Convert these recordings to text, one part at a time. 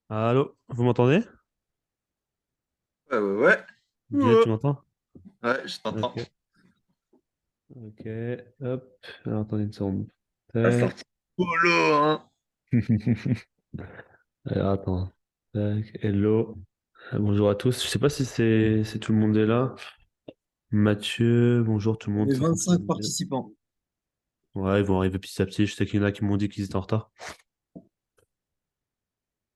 Allô, vous m'entendez? Ouais, ouais, ouais. Bilal, Ouais, tu m'entends? ouais, je t'entends. Ok, ok, hop. Alors, attendez une seconde. La Tac. sortie polo, hein. Alors, attends. Tac, hello. Bonjour à tous. Je sais pas si c'est tout le monde est là. Mathieu, bonjour tout le monde, Les ça 25 fonctionne bien. participants. Ouais, ils vont arriver petit à petit. Je sais qu'il y en a qui m'ont dit qu'ils étaient en retard.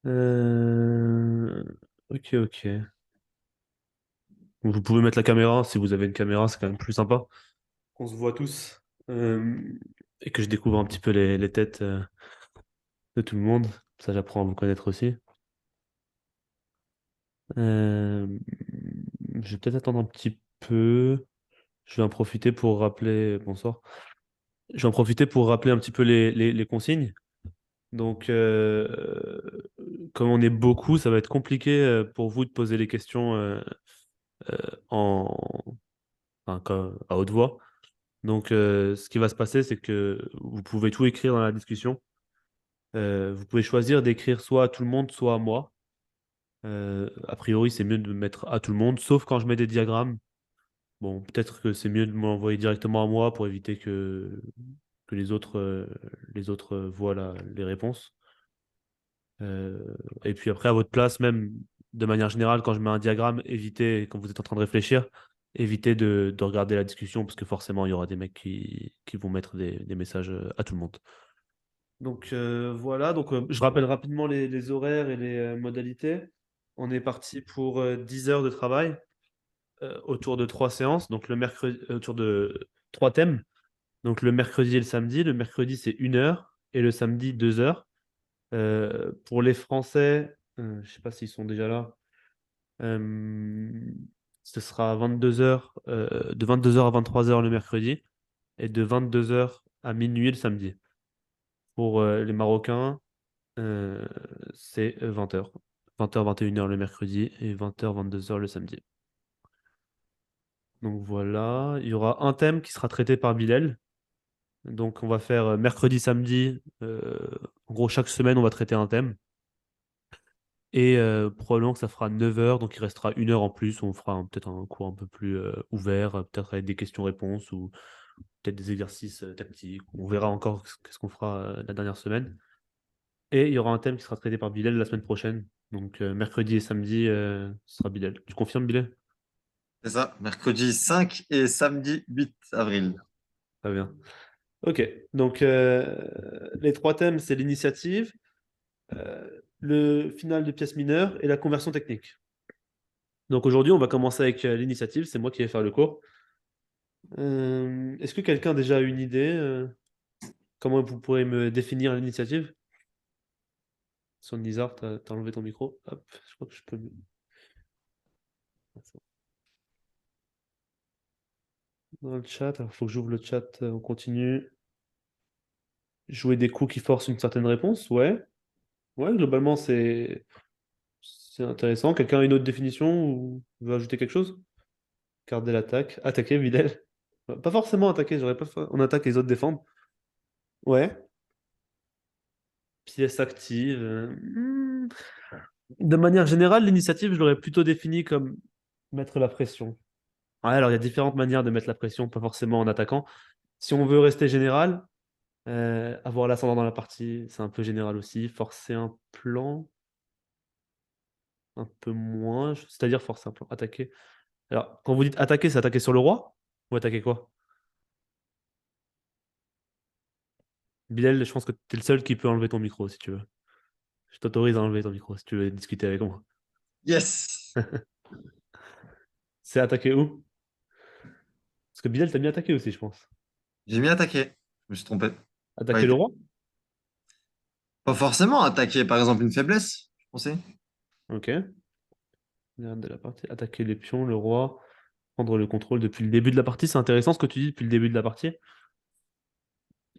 Euh, Ok, ok. Vous pouvez mettre la caméra. Si vous avez une caméra, c'est quand même plus sympa. Qu'on se voit tous. Euh, Et que je découvre un petit peu les têtes de tout le monde. Ça, j'apprends à vous connaître aussi. Euh, je vais peut-être attendre un petit peu. Je vais en profiter pour rappeler. Bonsoir. Je vais en profiter pour rappeler un petit peu les consignes. Donc, comme on est beaucoup, ça va être compliqué pour vous de poser les questions euh, en, à haute voix. Donc, ce qui va se passer, c'est que vous pouvez tout écrire dans la discussion. Vous pouvez choisir d'écrire soit à tout le monde, soit à moi. A priori, c'est mieux de mettre à tout le monde, sauf quand je mets des diagrammes. Bon, peut-être que c'est mieux de m'envoyer directement à moi pour éviter que les autres voient les réponses. Et puis après, à votre place, même de manière générale, quand je mets un diagramme, évitez, quand vous êtes en train de réfléchir, évitez de regarder la discussion parce que forcément, il y aura des mecs qui vont mettre des messages à tout le monde. Donc voilà, donc je rappelle rapidement les horaires et les modalités. On est parti pour 10 heures de travail autour de trois séances, donc le mercredi, autour de trois thèmes. Donc le mercredi et le samedi. Le mercredi, c'est 1 heure et le samedi, 2 heures. Pour les Français, je ne sais pas s'ils sont déjà là, euh, ce sera 22 heures, de 22 heures à 23 heures le mercredi et de 22 heures à minuit le samedi. Pour les Marocains, euh, c'est 20 heures. 20 heures, 21 heures le mercredi et 20 heures, 22 heures le samedi. Donc voilà, il y aura un thème qui sera traité par Bilal. Donc on va faire mercredi, samedi. En gros, chaque semaine, on va traiter un thème. Et probablement que ça fera 9 heures, donc il restera 1 heure en plus. On fera peut-être un cours un peu plus ouvert, peut-être avec des questions-réponses ou peut-être des exercices tactiques. On verra encore qu'est-ce qu'on fera la dernière semaine. Et il y aura un thème qui sera traité par Bilal la semaine prochaine. Donc mercredi et samedi, ce sera Bilal. Tu confirmes, Bilal? C'est ça, mercredi 5 et samedi 8 avril. Très bien. Ok, donc les trois thèmes, c'est l'initiative, le final de pièce mineure et la conversion technique. Donc aujourd'hui, on va commencer avec l'initiative, c'est moi qui vais faire le cours. Est-ce que quelqu'un a déjà une idée comment vous pourrez me définir l'initiative? Sur Nizar, t'as enlevé ton micro. Hop, je crois que je peux. Dans le chat, il faut que j'ouvre le chat, on continue. Jouer des coups qui forcent une certaine réponse, ouais. Ouais, globalement, c'est intéressant. Quelqu'un a une autre définition ou veut ajouter quelque chose? Garder l'attaque. Attaquer, Videl. Pas forcément attaquer, j'aurais pas fait. On attaque, les autres défendent. Ouais. Pièce active. De manière générale, l'initiative, je l'aurais plutôt définie comme mettre la pression. Ouais, alors il y a différentes manières de mettre la pression, pas forcément en attaquant. Si on veut rester général, avoir l'ascendant dans la partie, c'est un peu général aussi. Forcer un plan, un peu moins. C'est-à-dire forcer un plan, attaquer. Alors, quand vous dites attaquer, c'est attaquer sur le roi? Ou attaquer quoi? Bilal, je pense que tu es le seul qui peut enlever ton micro si tu veux. Je t'autorise à enlever ton micro si tu veux discuter avec moi. Yes! C'est attaquer où? Parce que Bilal, t'as bien attaqué aussi, je pense. J'ai mis attaquer. Je me suis trompé. Pas Attaquer le été. roi? Pas forcément attaquer, par exemple, une faiblesse, je pensais. Ok. Regarde de la partie. Attaquer les pions, le roi, prendre le contrôle depuis le début de la partie. C'est intéressant ce que tu dis depuis le début de la partie.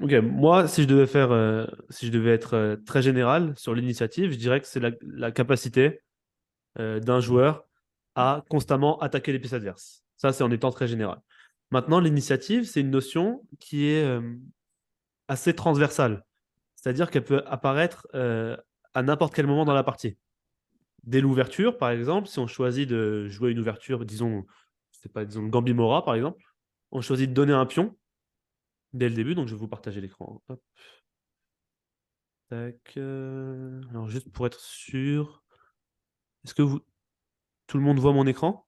Ok, moi, si je devais faire, si je devais être très général sur l'initiative, je dirais que c'est la capacité d'un joueur à constamment attaquer les pièces adverses. Ça, c'est en étant très général. Maintenant, l'initiative, c'est une notion qui est assez transversale. C'est-à-dire qu'elle peut apparaître à n'importe quel moment dans la partie. Dès l'ouverture, par exemple, si on choisit de jouer une ouverture, disons, je sais pas, disons le Gambit-Mora, par exemple, on choisit de donner un pion dès le début, donc je vais vous partager l'écran. Hop, tac. Alors, juste pour être sûr, est-ce que tout le monde voit mon écran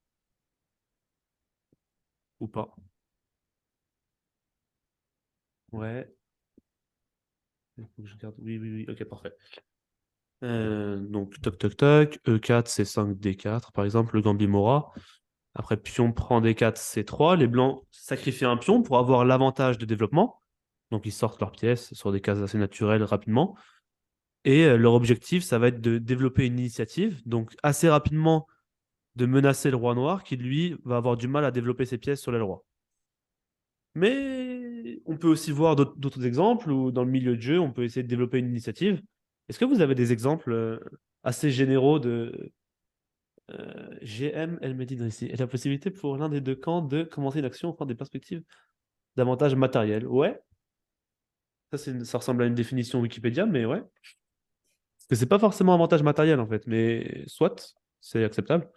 ou pas? Ouais. Il faut que je regarde. Oui, oui, oui. Ok, parfait. Donc, toc, toc, toc. E4, C5, D4, par exemple, le Gambit-Mora. Après, pion prend D4, C3. Les blancs sacrifient un pion pour avoir l'avantage de développement. Donc, ils sortent leurs pièces sur des cases assez naturelles rapidement. Et leur objectif, ça va être de développer une initiative. Donc, assez rapidement, de menacer le roi noir qui, lui, va avoir du mal à développer ses pièces sur l'aile roi. Mais on peut aussi voir d'autres exemples où, dans le milieu de jeu, on peut essayer de développer une initiative. Est-ce que vous avez des exemples assez généraux de GM, elle me dit ici, et la possibilité pour l'un des deux camps de commencer une action offrant des perspectives d'avantages matériels. Ouais, ça ressemble à une définition Wikipédia, mais ouais. Parce que c'est pas forcément avantage matériel en fait, mais soit, c'est acceptable.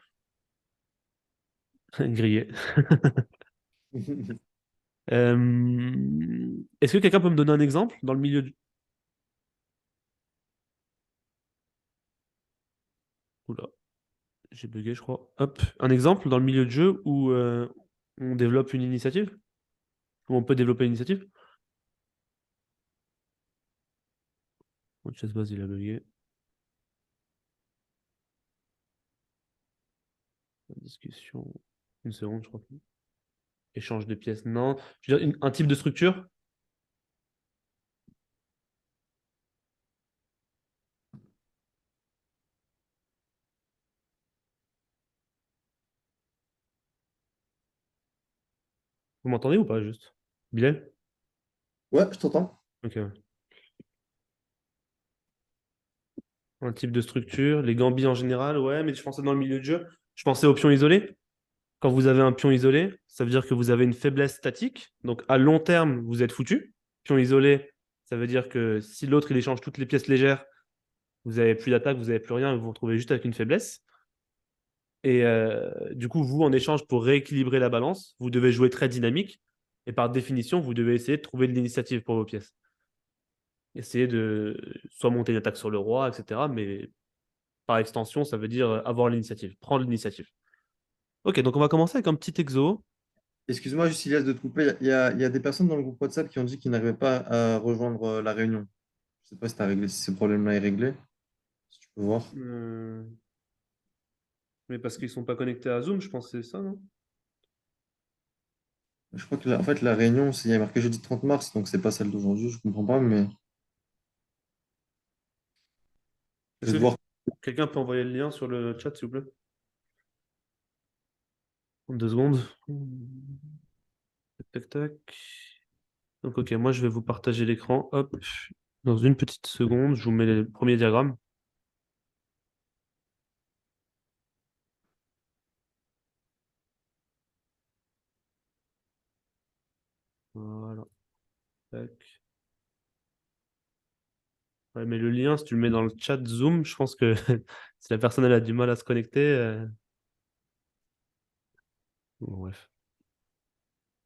Grillé. Est-ce que quelqu'un peut me donner un exemple dans le milieu du... Oula, j'ai bugué, je crois. Hop, un exemple dans le milieu de jeu où on développe une initiative, où on peut développer une initiative. Mon chess base, il a bugué. Discussion. Une seconde, je crois. Échange de pièces, non. Je veux dire, un type de structure. Vous m'entendez ou pas, juste? Bilal? Ouais, je t'entends. Ok. Un type de structure. Les gambits en général, ouais, mais je pensais dans le milieu de jeu. Je pensais aux pions isolés. Quand vous avez un pion isolé, ça veut dire que vous avez une faiblesse statique. Donc à long terme, vous êtes foutu. Pion isolé, ça veut dire que si l'autre il échange toutes les pièces légères, vous n'avez plus d'attaque, vous n'avez plus rien, vous vous retrouvez juste avec une faiblesse. Et du coup, vous, en échange, pour rééquilibrer la balance, vous devez jouer très dynamique. Et par définition, vous devez essayer de trouver de l'initiative pour vos pièces. Essayer de soit monter une attaque sur le roi, etc. Mais par extension, ça veut dire avoir l'initiative, prendre l'initiative. Ok, donc on va commencer avec un petit exo. Excuse-moi, juste Ilias, de te couper. Il y a des personnes dans le groupe WhatsApp qui ont dit qu'ils n'arrivaient pas à rejoindre la réunion. Je sais pas si tu as réglé, si ce problème-là est réglé. Si tu peux voir. Euh, Mais parce qu'ils sont pas connectés à Zoom, je pense que c'est ça, non? Je crois que en fait, la réunion, il y a marqué jeudi 30 mars, donc c'est pas celle d'aujourd'hui. Je comprends pas, mais je Est-ce vais que devoir. quelqu'un peut envoyer le lien sur le chat, s'il vous plaît? En 2 secondes. Tac, tac, tac. Donc, ok, moi, je vais vous partager l'écran. Hop. Dans une petite seconde, je vous mets le premier diagramme. Voilà. Tac. Ouais, mais le lien, si tu le mets dans le chat Zoom, je pense que si la personne elle a du mal à se connecter. Bon, bref.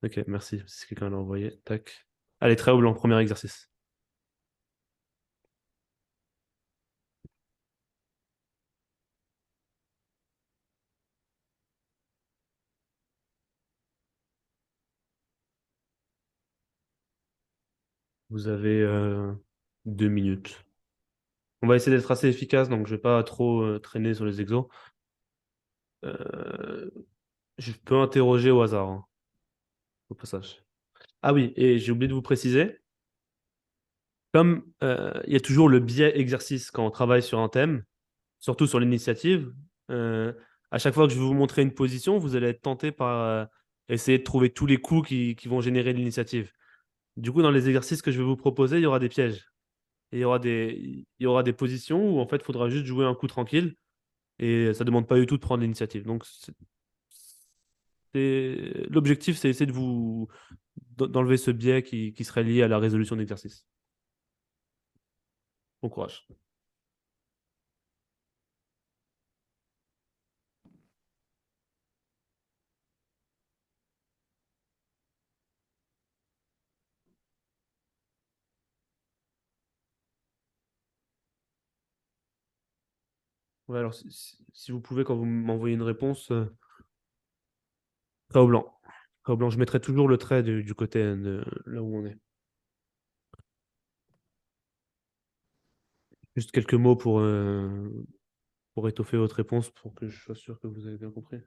Ok, merci. Si quelqu'un l'a envoyé. Tac. Allez, très haut blanc, premier exercice. Vous avez 2 minutes. On va essayer d'être assez efficace, donc je vais pas trop traîner sur les exos. Euh, je peux interroger au hasard, hein, au passage. Ah oui, et j'ai oublié de vous préciser, comme il y a toujours le biais exercice quand on travaille sur un thème, surtout sur l'initiative, euh, à chaque fois que je vais vous montrer une position, vous allez être tenté par essayer de trouver tous les coups qui vont générer l'initiative. Du coup, dans les exercices que je vais vous proposer, il y aura des pièges. Et il y aura des positions où en fait, il faudra juste jouer un coup tranquille et ça demande pas du tout de prendre l'initiative. Donc, l'objectif, c'est essayer de d'enlever ce biais qui serait lié à la résolution d'exercice. Bon courage. Ouais, alors si vous pouvez, quand vous m'envoyez une réponse, trait au blanc. Trait au blanc, je mettrai toujours le trait du côté de là où on est. Juste quelques mots pour étoffer votre réponse, pour que je sois sûr que vous avez bien compris.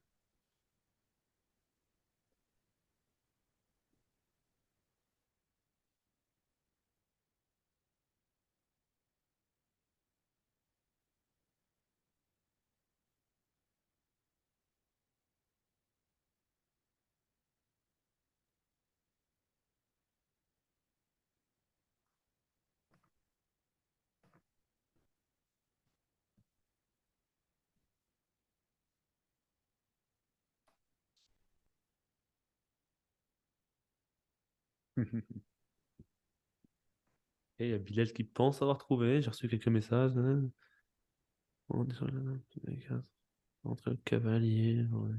Et il y a Bilal qui pense avoir trouvé. J'ai reçu quelques messages. Hein. On est sur entre le cavalier. Ouais.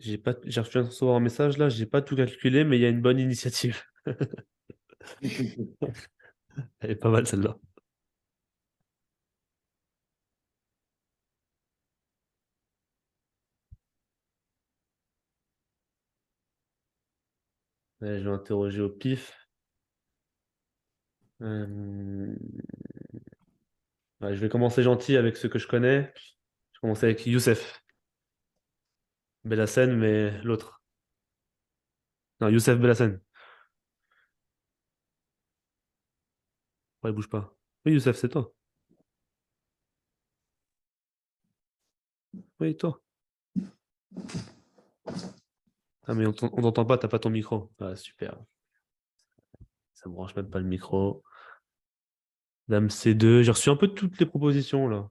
J'ai reçu recevoir un message là, j'ai pas tout calculé, mais il y a une bonne initiative. Elle est pas mal celle-là. Ouais, je vais interroger au pif. Euh, ouais, je vais commencer gentil avec ceux que je connais. Je vais commencer avec Youssef Bellassène, mais l'autre. Non, Youssef Bellassène. Ouais, bouge pas. Oui, Youssef, c'est toi. Oui, toi. Ah, mais on t'entend pas, t'as pas ton micro. Ah, super. Ça me branche même pas le micro. Dame C2. J'ai reçu un peu toutes les propositions là.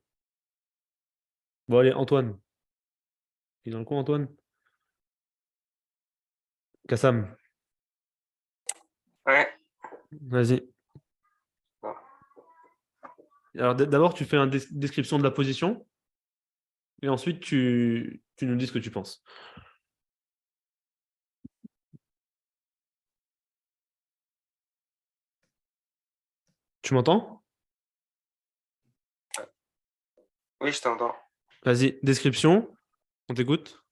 Bon, allez, Antoine. Il est dans le coin, Antoine? Kassam. Ouais. Vas-y. Alors, d'abord, tu fais une description de la position et ensuite, tu nous dis ce que tu penses. Tu m'entends? Oui, je t'entends. Vas-y, description. On t'écoute.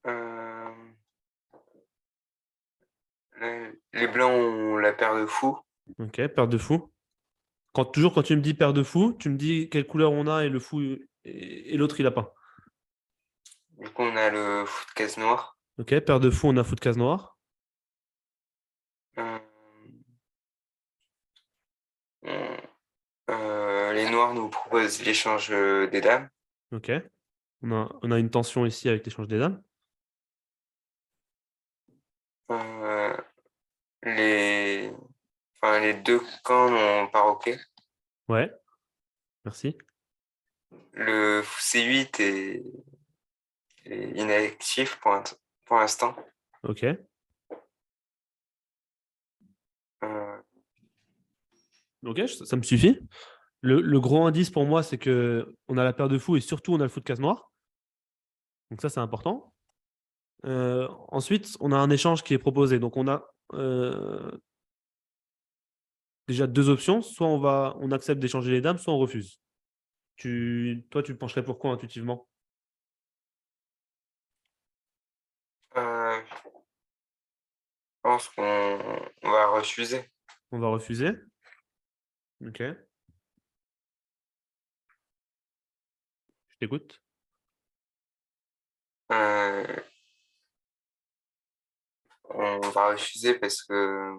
Euh, les blancs ont la paire de fous. Ok, paire de fou. Toujours quand tu me dis paire de fou, tu me dis quelle couleur on a et le fou et l'autre, il a pas. Du coup, on a le fou de case noire. Ok, paire de fou, on a fou de case noire. Euh, on- les noirs nous proposent l'échange des dames. Ok. On a une tension ici avec l'échange des dames. Euh, les... les deux camps n'ont pas roqué. Ouais, merci. Le fou C8 est inactif pour l'instant. Ok. Euh, Ok, ça me suffit. Le gros indice pour moi, c'est que on a la paire de fou et surtout on a le fou de case noire. Donc ça, c'est important. Ensuite, on a un échange qui est proposé. Donc on a déjà deux options. Soit on accepte d'échanger les dames, soit on refuse. Toi, tu pencherais pour quoi intuitivement? je pense qu'on va refuser. On va refuser. Ok, je t'écoute. Euh, on va refuser parce que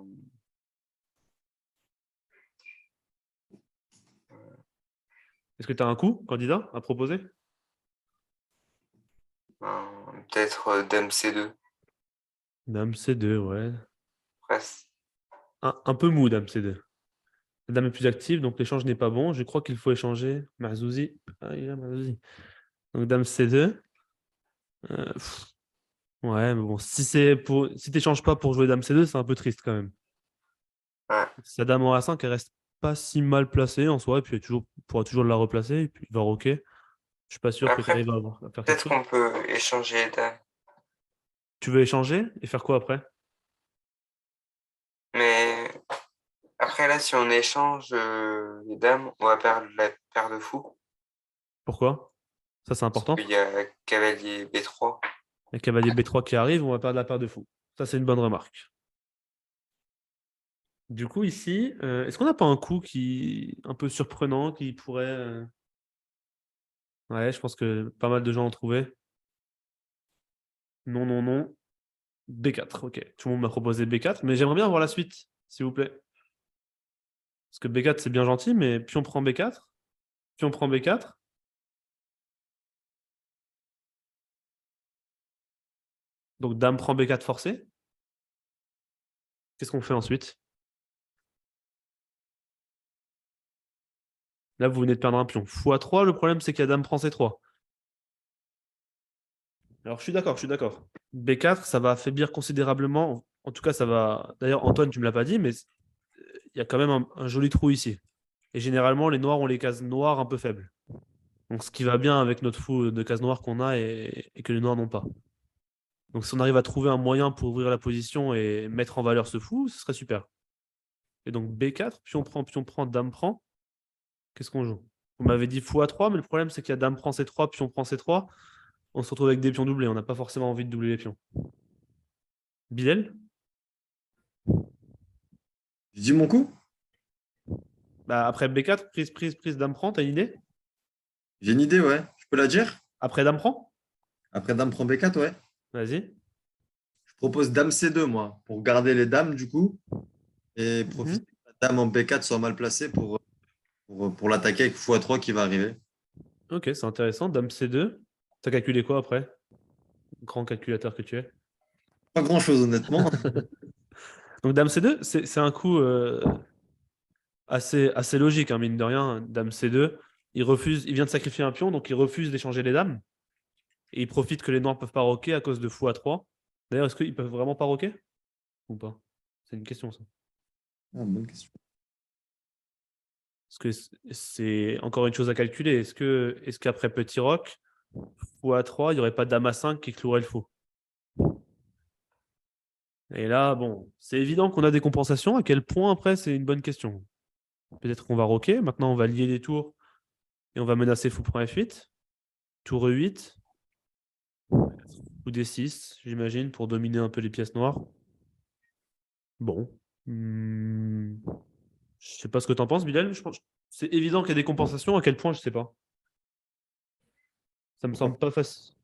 Est-ce que tu as un coup, candidat, à proposer? peut-être dame C2, Dame C2, ouais. presque. Un peu mou, Dame C2. La dame est plus active, donc l'échange n'est pas bon. Je crois qu'il faut échanger. Marzouzi. Ah, il est là, Marzouzi. Donc dame C2. Pff, ouais, mais bon, si t'échanges pas pour jouer dame C2, c'est un peu triste quand même. Ouais. Sa dame en A5, elle reste pas si mal placée en soi, et puis elle pourra toujours la replacer, et puis il va roquer. Je suis pas sûr que tu Après, arrives à faire quelque peut-être chose. qu'on peut échanger les dames. Tu veux échanger et faire quoi après? Mais après, là, si on échange les dames, on va perdre la paire de fou. Pourquoi? Ça, c'est Parce important. qu'il y a cavalier B3. Le cavalier B3 qui arrive, on va perdre la paire de fous. Ça, c'est une bonne remarque. Du coup, ici, est-ce qu'on n'a pas un coup qui un peu surprenant qui pourrait. Ouais, je pense que pas mal de gens ont trouvé. Non, non, non. B4, ok. Tout le monde m'a proposé B4, mais j'aimerais bien avoir la suite, s'il vous plaît. Parce que B4, c'est bien gentil, mais pion prend B4, pion prend B4. Donc dame prend B4 forcé. Qu'est-ce qu'on fait ensuite? Là, vous venez de perdre un pion. x3, le problème, c'est qu'il y a dame prend C3. Alors, je suis d'accord, je suis d'accord. B4, ça va affaiblir considérablement. En tout cas, ça va. D'ailleurs, Antoine, tu me l'as pas dit, mais il y a quand même un joli trou ici. Et généralement, les noirs ont les cases noires un peu faibles. Donc, ce qui va bien avec notre fou de cases noires qu'on a et que les noirs n'ont pas. Donc, si on arrive à trouver un moyen pour ouvrir la position et mettre en valeur ce fou, ce serait super. Et donc, B4, pion prend, dame prend. Qu'est-ce qu'on joue? Vous m'avez dit fou A3, mais le problème, c'est qu'il y a dame prend C3, pion prend C3. On se retrouve avec des pions doublés. On n'a pas forcément envie de doubler les pions. Bilal? Je dis mon coup? Bah, après B4, prise, dame prend, t'as une idée? J'ai une idée, ouais. Je peux la dire? Après dame prend? Après dame prend B4, ouais. Vas-y. Je propose dame C2, moi, pour garder les dames, du coup, et Mhm. profiter que la dame en B4 soit mal placée pour l'attaquer avec x3 qui va arriver. Ok, c'est intéressant. Dame C2. T'as calculé quoi après? Grand calculateur que tu es. Pas grand-chose, honnêtement. Donc Dame C2, c'est un coup assez logique, hein, mine de rien. Dame C2, il vient de sacrifier un pion, donc il refuse d'échanger les dames. Et il profite que les noirs peuvent pas roquer à cause de fou A3. D'ailleurs, est-ce qu'ils peuvent vraiment pas roquer? Ou pas? C'est une question, ça. Ah, bonne question. Parce que c'est encore une chose à calculer. Est-ce qu'après petit roc, fou A3, il n'y aurait pas dame A5 qui clouerait le fou? Et là, bon, c'est évident qu'on a des compensations. À quel point, après, c'est une bonne question. Peut-être qu'on va roquer. Maintenant, on va lier les tours et on va menacer fou prend F8. Tour E8 ou D6, j'imagine, pour dominer un peu les pièces noires. Bon. Je sais pas ce que t'en penses, Bilal. Je pense c'est évident qu'il y a des compensations. À quel point, je sais pas. Ça me semble pas facile.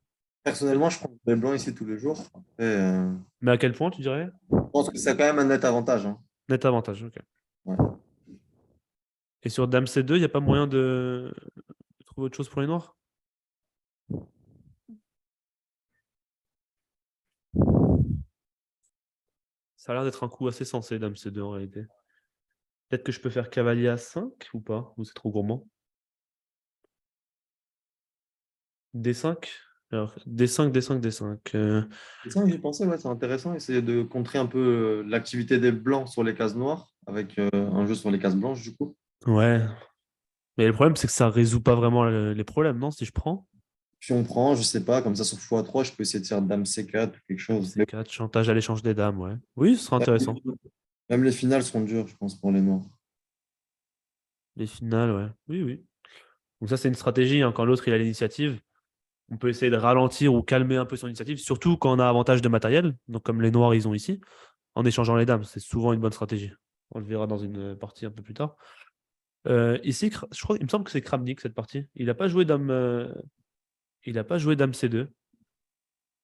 Personnellement, je prends les blancs ici tous les jours. Après, Mais à quel point, tu dirais? je pense que c'est quand même un net avantage, hein. Net avantage, ok. Ouais. Et sur Dame C2, il n'y a pas moyen de trouver autre chose pour les noirs? Ça a l'air d'être un coup assez sensé, Dame C2 en réalité. Peut-être que je peux faire cavalier A5 ou pas? Ou c'est trop gourmand? D5? Alors, D5, D5, D5. C'est ça que j'ai pensé, ouais, c'est intéressant. Essayer de contrer un peu l'activité des blancs sur les cases noires avec un jeu sur les cases blanches, du coup. Ouais. Mais le problème, c'est que ça résout pas vraiment les problèmes, non? Si je prends. Puis on prend, je sais pas, comme ça sur x3, je peux essayer de faire dame C4 ou quelque Dame chose. Mais C4, chantage à l'échange des dames, ouais. Oui, ce sera intéressant. même les finales seront dures, je pense, pour les noirs. Les finales, ouais. Oui, oui. Donc ça, c'est une stratégie, hein. Quand l'autre il a l'initiative, on peut essayer de ralentir ou calmer un peu son initiative, surtout quand on a avantage de matériel, donc comme les noirs ils ont ici, en échangeant les dames. C'est souvent une bonne stratégie. On le verra dans une partie un peu plus tard. Ici, je crois, il me semble que c'est Kramnik cette partie. Il a pas joué dame C2.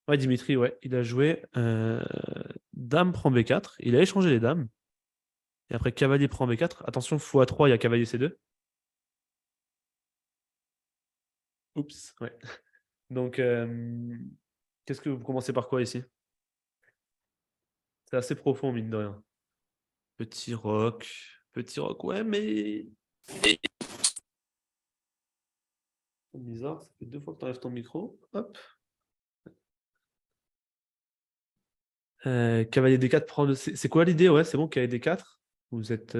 Ouais, Dimitri, ouais. Il a joué dame prend B4. Il a échangé les dames. Et après, cavalier prend B4. Attention, fou A3, il y a cavalier C2. Oups, ouais. Donc, qu'est-ce que vous commencez par quoi ici? C'est assez profond, mine de rien. Petit roc, Petit roc, ouais, mais. C'est bizarre, ça fait 2 fois que tu enlèves ton micro. Hop. Cavalier D4 prend le. C'est quoi l'idée? Ouais, c'est bon, cavalier D4. Vous êtes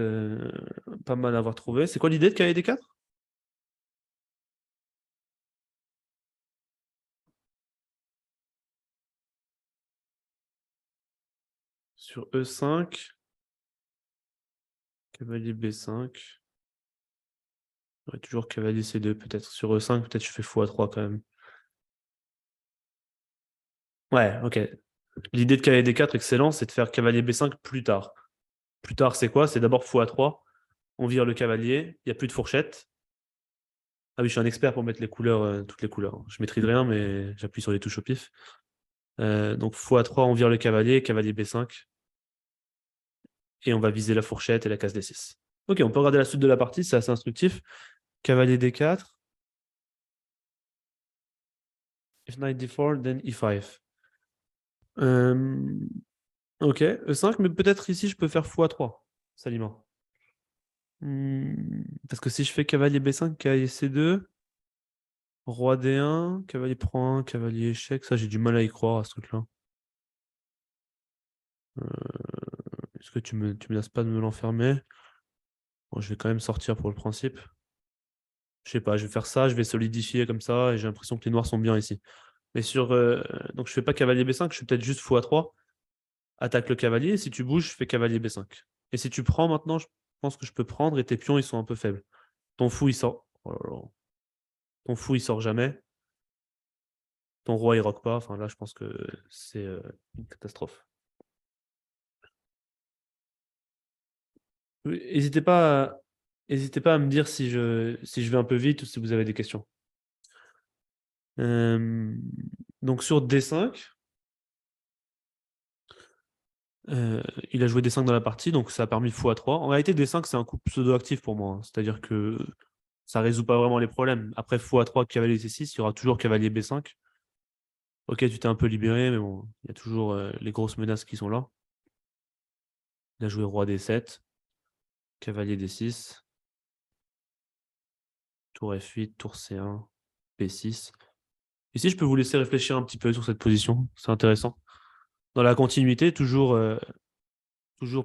pas mal à avoir trouvé. C'est quoi l'idée de cavalier D4? Sur E5, cavalier B5. Ouais, toujours cavalier C2, peut-être. Sur E5, peut-être je fais x3 quand même. Ouais, ok. L'idée de cavalier D4, excellent, c'est de faire cavalier B5 plus tard. Plus tard, c'est quoi? C'est d'abord x3. On vire le cavalier, il n'y a plus de fourchette. Ah oui, je suis un expert pour mettre les couleurs, toutes les couleurs. Je maîtrise rien, mais j'appuie sur les touches au pif. Donc x3, on vire le cavalier, cavalier B5, et on va viser la fourchette et la case D6. Ok, on peut regarder la suite de la partie, c'est assez instructif. Cavalier D4. If knight D4, then E5. Euh, ok, E5, mais peut-être ici je peux faire x3, Salima. Parce que si je fais cavalier B5, cavalier C2, roi D1, cavalier prend 1, cavalier échec, ça j'ai du mal à y croire à ce truc-là. Est-ce que tu me laisses pas de me l'enfermer? Bon, je vais quand même sortir pour le principe. Je sais pas, je vais faire ça, je vais solidifier comme ça, et j'ai l'impression que les noirs sont bien ici. Mais sur. Donc je fais pas cavalier B5, je fais peut-être juste x3. Attaque le cavalier, et si tu bouges, je fais cavalier B5. Et si tu prends maintenant, je pense que je peux prendre, et tes pions, ils sont un peu faibles. Ton fou, il sort. Oh là là. Ton fou, il sort jamais. Ton roi, il roque pas. Enfin là, je pense que c'est une catastrophe. Oui, N'hésitez pas à me dire si je vais un peu vite ou si vous avez des questions. Euh, Donc sur D5, il a joué D5 dans la partie, donc ça a permis x3. En réalité, D5, c'est un coup pseudo-actif pour moi, hein. C'est-à-dire que ça résout pas vraiment les problèmes. Après x3, cavalier C6, il y aura toujours cavalier B5. Ok, tu t'es un peu libéré, mais bon, il y a toujours les grosses menaces qui sont là. Il a joué roi D7, cavalier D6, tour F8, tour C1, B6. Ici, je peux vous laisser réfléchir un petit peu sur cette position, c'est intéressant. Dans la continuité, toujours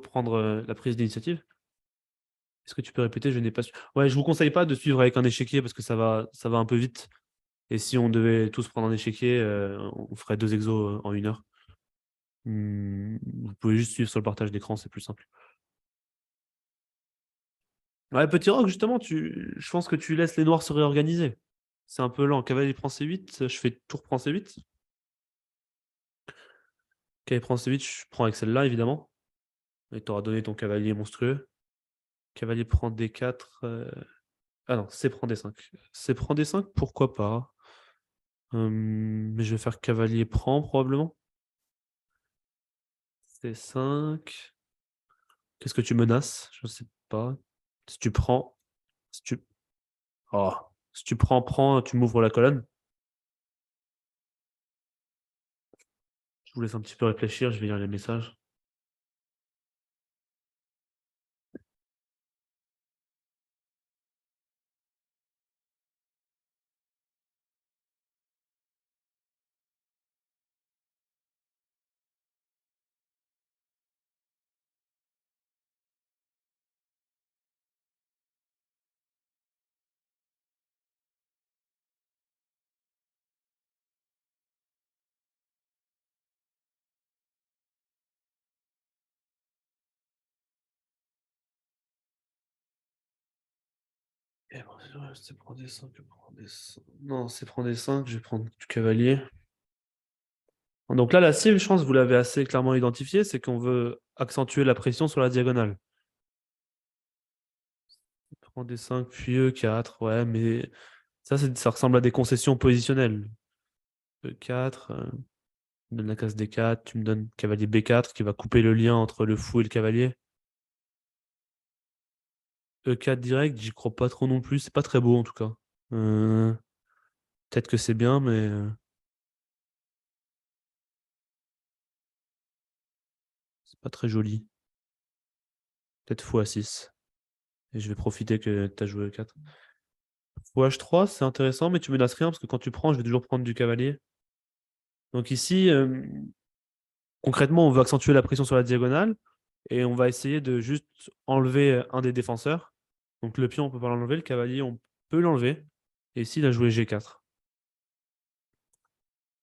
prendre la prise d'initiative. Est-ce que tu peux répéter? Je n'ai pas su. Ouais, je vous conseille pas de suivre avec un échiquier parce que ça va un peu vite. Et si on devait tous prendre un échiquier, on ferait 2 exos en 1 heure. Vous pouvez juste suivre sur le partage d'écran, c'est plus simple. Ouais, petit roc, justement, je pense que tu laisses les noirs se réorganiser. C'est un peu lent. Cavalier prend C8, je fais tour prend C8. Cavalier prend C8, je prends avec celle-là, évidemment. Et tu auras donné ton cavalier monstrueux. Cavalier prend D4. Ah non, C prend D5. C prend D5, pourquoi pas? Mais je vais faire cavalier prend, probablement. C5. Qu'est-ce que tu menaces? Je ne sais pas. Si tu prends. Si tu... Oh. Si tu prends, tu m'ouvres la colonne. Je vous laisse un petit peu réfléchir, je vais lire les messages. Eh ben, c'est prendre des 5, je prends des 5. Non, c'est prendre des 5, je vais prendre du cavalier. Donc là, la cible, je pense, vous l'avez assez clairement identifié, c'est qu'on veut accentuer la pression sur la diagonale. Prends des 5, puis E4, ouais, mais ça ressemble à des concessions positionnelles. E4, tu me donnes la case D4, tu me donnes cavalier B4 qui va couper le lien entre le fou et le cavalier. E4 direct, j'y crois pas trop non plus, c'est pas très beau en tout cas. Euh, Peut-être que c'est bien, mais c'est pas très joli. Peut-être x6. Et je vais profiter que tu as joué E4. Fou H3, c'est intéressant, mais tu menaces rien parce que quand tu prends, je vais toujours prendre du cavalier. Donc ici, concrètement, on veut accentuer la pression sur la diagonale et on va essayer de juste enlever un des défenseurs. Donc le pion, on peut pas l'enlever, le cavalier, on peut l'enlever. Et ici, il a joué G4.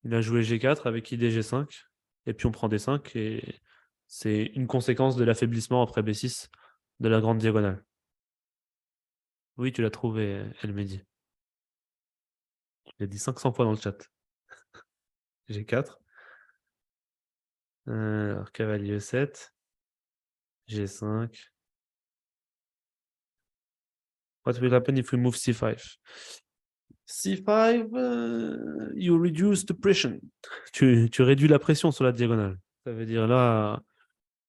Il a joué G4 avec idée G5. Et puis on prend D5 et c'est une conséquence de l'affaiblissement après B6 de la grande diagonale. Oui, tu l'as trouvé, Elmedi. Il a dit 500 fois dans le chat. G4. Alors, cavalier E7. G5. What will happen if we move C5? C5, you reduce the pressure. Tu réduis la pression sur la diagonale. Ça veut dire là,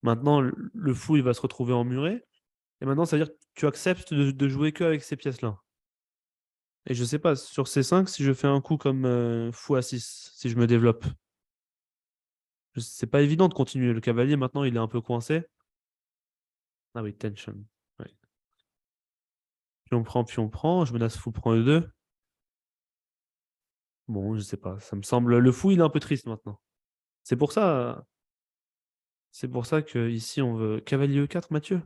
maintenant, le fou, il va se retrouver emmuré. Et maintenant, ça veut dire que tu acceptes de jouer que avec ces pièces-là. Et je sais pas, sur C5, si je fais un coup comme fou A6, si je me développe, c'est pas évident de continuer. Le cavalier, maintenant, il est un peu coincé. Ah oui, tension. Ouais. Puis on prend. Je menace fou prend E2. Bon, je sais pas. Ça me semble. Le fou, il est un peu triste maintenant. C'est pour ça. C'est pour ça que ici on veut cavalier E4, Mathieu.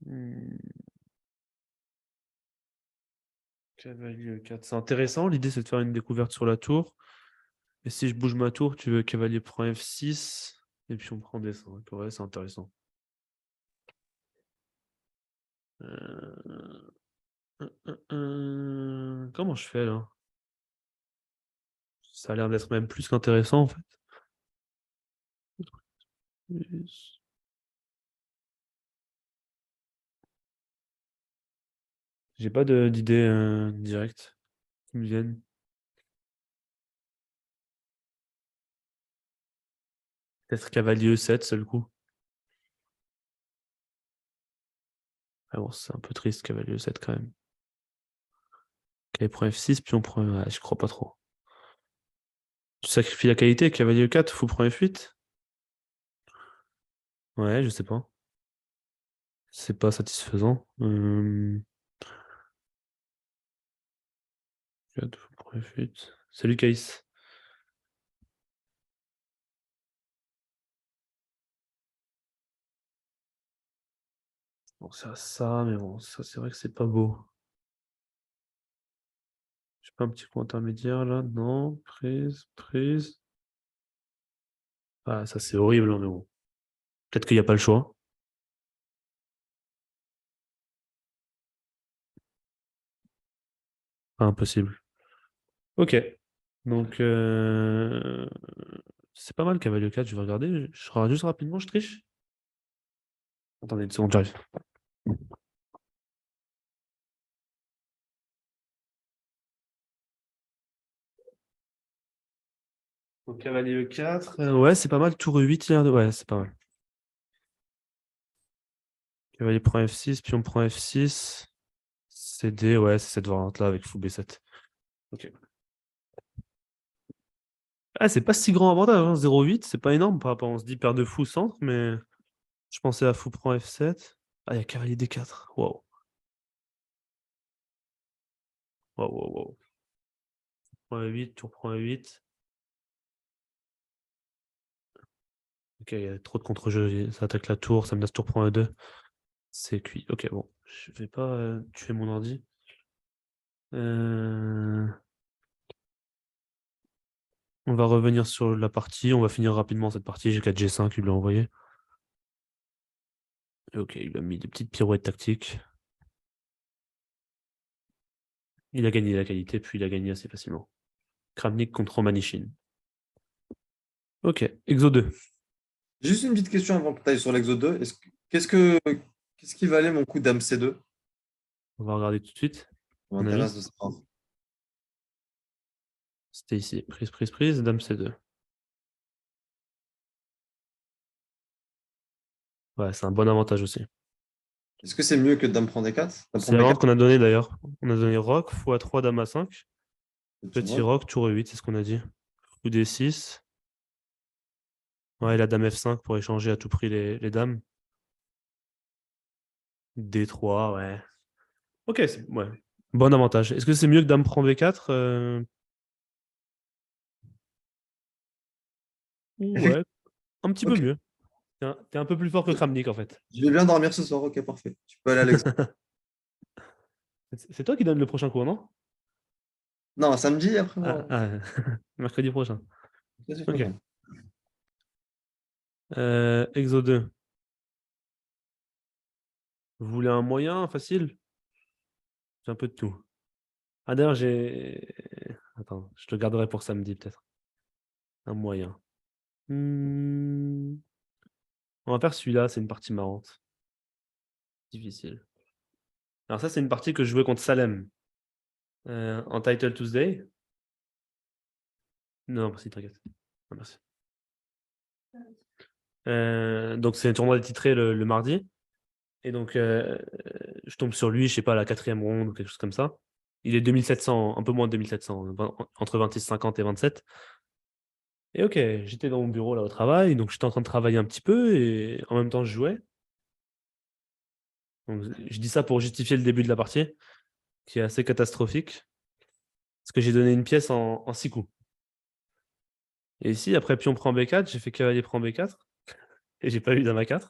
Hmm, Cavalier E4, c'est intéressant. L'idée c'est de faire une découverte sur la tour. Et si je bouge ma tour, tu veux cavalier prend F6 et puis on prend D5. Ouais, c'est intéressant. Euh, Comment je fais là? Ça a l'air d'être même plus qu'intéressant en fait. J'ai pas d'idée directe qui me viennent. Peut-être cavalier E7 seul coup. Ah bon, c'est un peu triste cavalier E7 quand même. Cavalier prend F6 puis on prend. Ouais, je crois pas trop. Tu sacrifies la qualité, cavalier E4, fou prend F8. Ouais, je sais pas. C'est pas satisfaisant. 4, fou prend F8. Salut Caïs. Bon, c'est ça, mais bon, ça c'est vrai que c'est pas beau. J'ai pas un petit coup intermédiaire là? Non. Prise, prise. Ah, ça c'est horrible, hein, mais bon. Peut-être qu'il n'y a pas le choix. Pas impossible. Ok. Donc, c'est pas mal, cavalier 4, je vais regarder. Je regarde juste rapidement, je triche. Attendez une seconde, j'arrive. Donc, cavalier E4. Ouais, c'est pas mal. Tour E8, il a l'air de... Ouais, c'est pas mal. Cavalier prend F6, puis on prend F6. CD, ouais, c'est cette variante-là avec fou B7. Ok. Ah, c'est pas si grand avantage, hein. 0,8, c'est pas énorme par rapport. On se dit paire de fou centre, mais je pensais à fou prend F7. Ah, il y a cavalier D4. Waouh. Waouh, waouh, waouh. Prend E8, tour prend E8. Ok, il y a trop de contre-jeux. Ça attaque la tour, ça menace tour prend E2. C'est cuit. Ok, bon. Je vais pas tuer mon ordi. Euh, On va revenir sur la partie. On va finir rapidement cette partie. J'ai 4 G5, il l'a envoyé. Ok, il a mis des petites pirouettes tactiques. Il a gagné la qualité, puis il a gagné assez facilement. Kramnik contre Romanichin. Ok, Exo 2. Juste une petite question avant que tu ailles sur l'exo 2. Qu'est-ce qui valait mon coup dame C2? On va regarder tout de suite. Ça Mon ami. m'intéresse de savoir. C'était ici. Prise, prise, prise. Dame C2. Ouais, c'est un bon avantage aussi. Est-ce que c'est mieux que dame prend D4? Dame C'est prend la B4? variante qu'on a donnée d'ailleurs. On a donné roc, x3, dame A5. Petit Petit roc. roc, tour E8, c'est ce qu'on a dit. Coup D6. Ouais, la dame F5 pour échanger à tout prix les dames. D3, ouais. Ok, ouais. Bon avantage. Est-ce que c'est mieux que dame prend B4 Ouais, un petit peu Ok. mieux. T'es un peu plus fort que Kramnik, en fait. Je vais bien dormir ce soir. Ok, parfait. Tu peux aller à l'examen. C'est toi qui donne le prochain cours, non? Non, samedi après Ah, moi. ah, mercredi prochain. Qu'est-ce que je Ok. fais? Exo 2. Vous voulez un moyen, facile? J'ai un peu de tout. Ah, d'ailleurs, j'ai. Attends, je te garderai pour samedi, peut-être. Un moyen. Hmm, On va faire celui-là, c'est une partie marrante. Difficile. Alors, ça, c'est une partie que je jouais contre Salem en Title Tuesday. Non, merci, t'inquiète. Ah, merci. Donc, c'est un tournoi titré le mardi. Et donc, je tombe sur lui, je sais pas, à la 4e ronde ou quelque chose comme ça. Il est 2700, un peu moins de 2700, entre 26,50 et 27. Et ok, j'étais dans mon bureau là au travail, donc j'étais en train de travailler un petit peu et en même temps je jouais. Donc, je dis ça pour justifier le début de la partie, qui est assez catastrophique, parce que j'ai donné une pièce en 6 coups. Et ici, après pion prend B4, j'ai fait cavalier prend B4, et j'ai pas eu dame A4.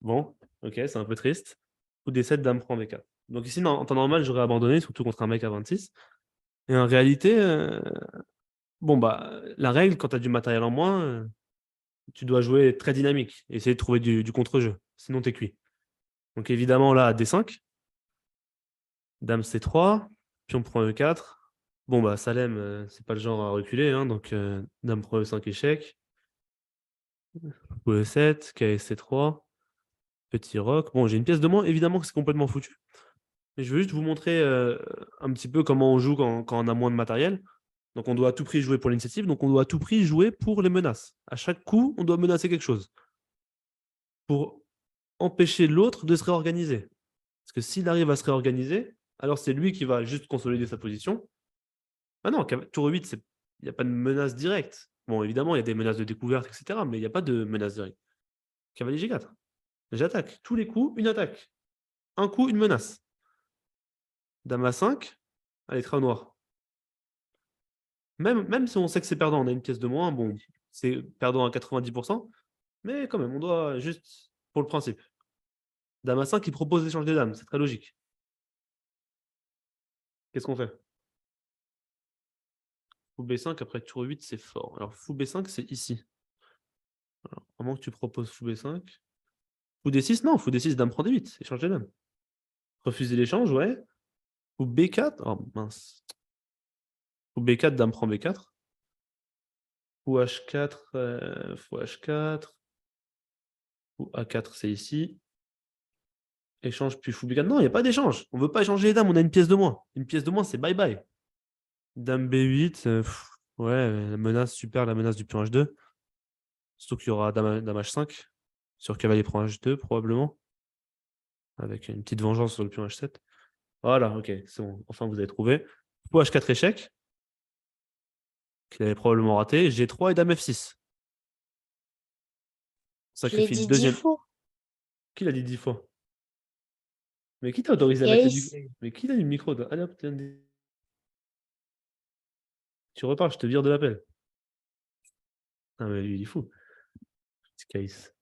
Bon, ok, c'est un peu triste. Coup D7, dame prend B4. Donc ici, en temps normal, j'aurais abandonné, surtout contre un mec à 26. Et en réalité, bon, bah, la règle, quand tu as du matériel en moins, tu dois jouer très dynamique, et essayer de trouver du contre-jeu. Sinon, t'es cuit. Donc évidemment, là, D5, dame C3, pion prend E4. Bon, bah, Salem, c'est pas le genre à reculer, hein, donc dame prend E5 échec. Ou E7, KSC3, petit roc. Bon, j'ai une pièce de moins, évidemment que c'est complètement foutu. Mais je veux juste vous montrer un petit peu comment on joue quand on a moins de matériel. Donc on doit à tout prix jouer pour l'initiative, donc on doit à tout prix jouer pour les menaces. À chaque coup, on doit menacer quelque chose pour empêcher l'autre de se réorganiser. Parce que s'il arrive à se réorganiser, alors c'est lui qui va juste consolider sa position. Ah non, tour 8, il n'y a pas de menace directe. Bon, évidemment, il y a des menaces de découverte, etc. Mais il n'y a pas de menace directe. Cavalier G4. J'attaque. Tous les coups, une attaque. Un coup, une menace. Dame A5. Allez, très au noir. Même si on sait que c'est perdant, on a une pièce de moins, bon, c'est perdant à 90%, mais quand même, on doit juste pour le principe. Dame A5 qui propose l'échange des dames, c'est très logique. Qu'est-ce qu'on fait? Fou B5 après tour 8, c'est fort. Alors fou B5, c'est ici. Alors, à moins que tu proposes fou B5. Fou D6, non, fou D6, dame prend D8, échange des dames. Refuser l'échange, ouais. Fou B4, oh mince. Fou B4, dame prend B4. Fou H4, fou H4. Fou A4, c'est ici. Échange puis fou B4. Non, il n'y a pas d'échange. On ne veut pas échanger les dames, on a une pièce de moins. Une pièce de moins, c'est bye bye. Dame B8, ouais, la menace, super, la menace du pion H2. Surtout qu'il y aura dame H5 sur cavalier prend H2, probablement. Avec une petite vengeance sur le pion H7. Voilà, ok, c'est bon. Enfin, vous avez trouvé. Fou H4 échec, qu'il avait probablement raté. G3 et dame F6. Je l'ai Sacrifie une dit 10 deuxième. fois. Qui l'a dit 10 fois? Mais qui t'a autorisé à mettre le micro? Yaïs. Mais qui a eu le micro? Allez hop, tu repars, je te vire de l'appel. Ah, mais lui, il est fou. Petit case.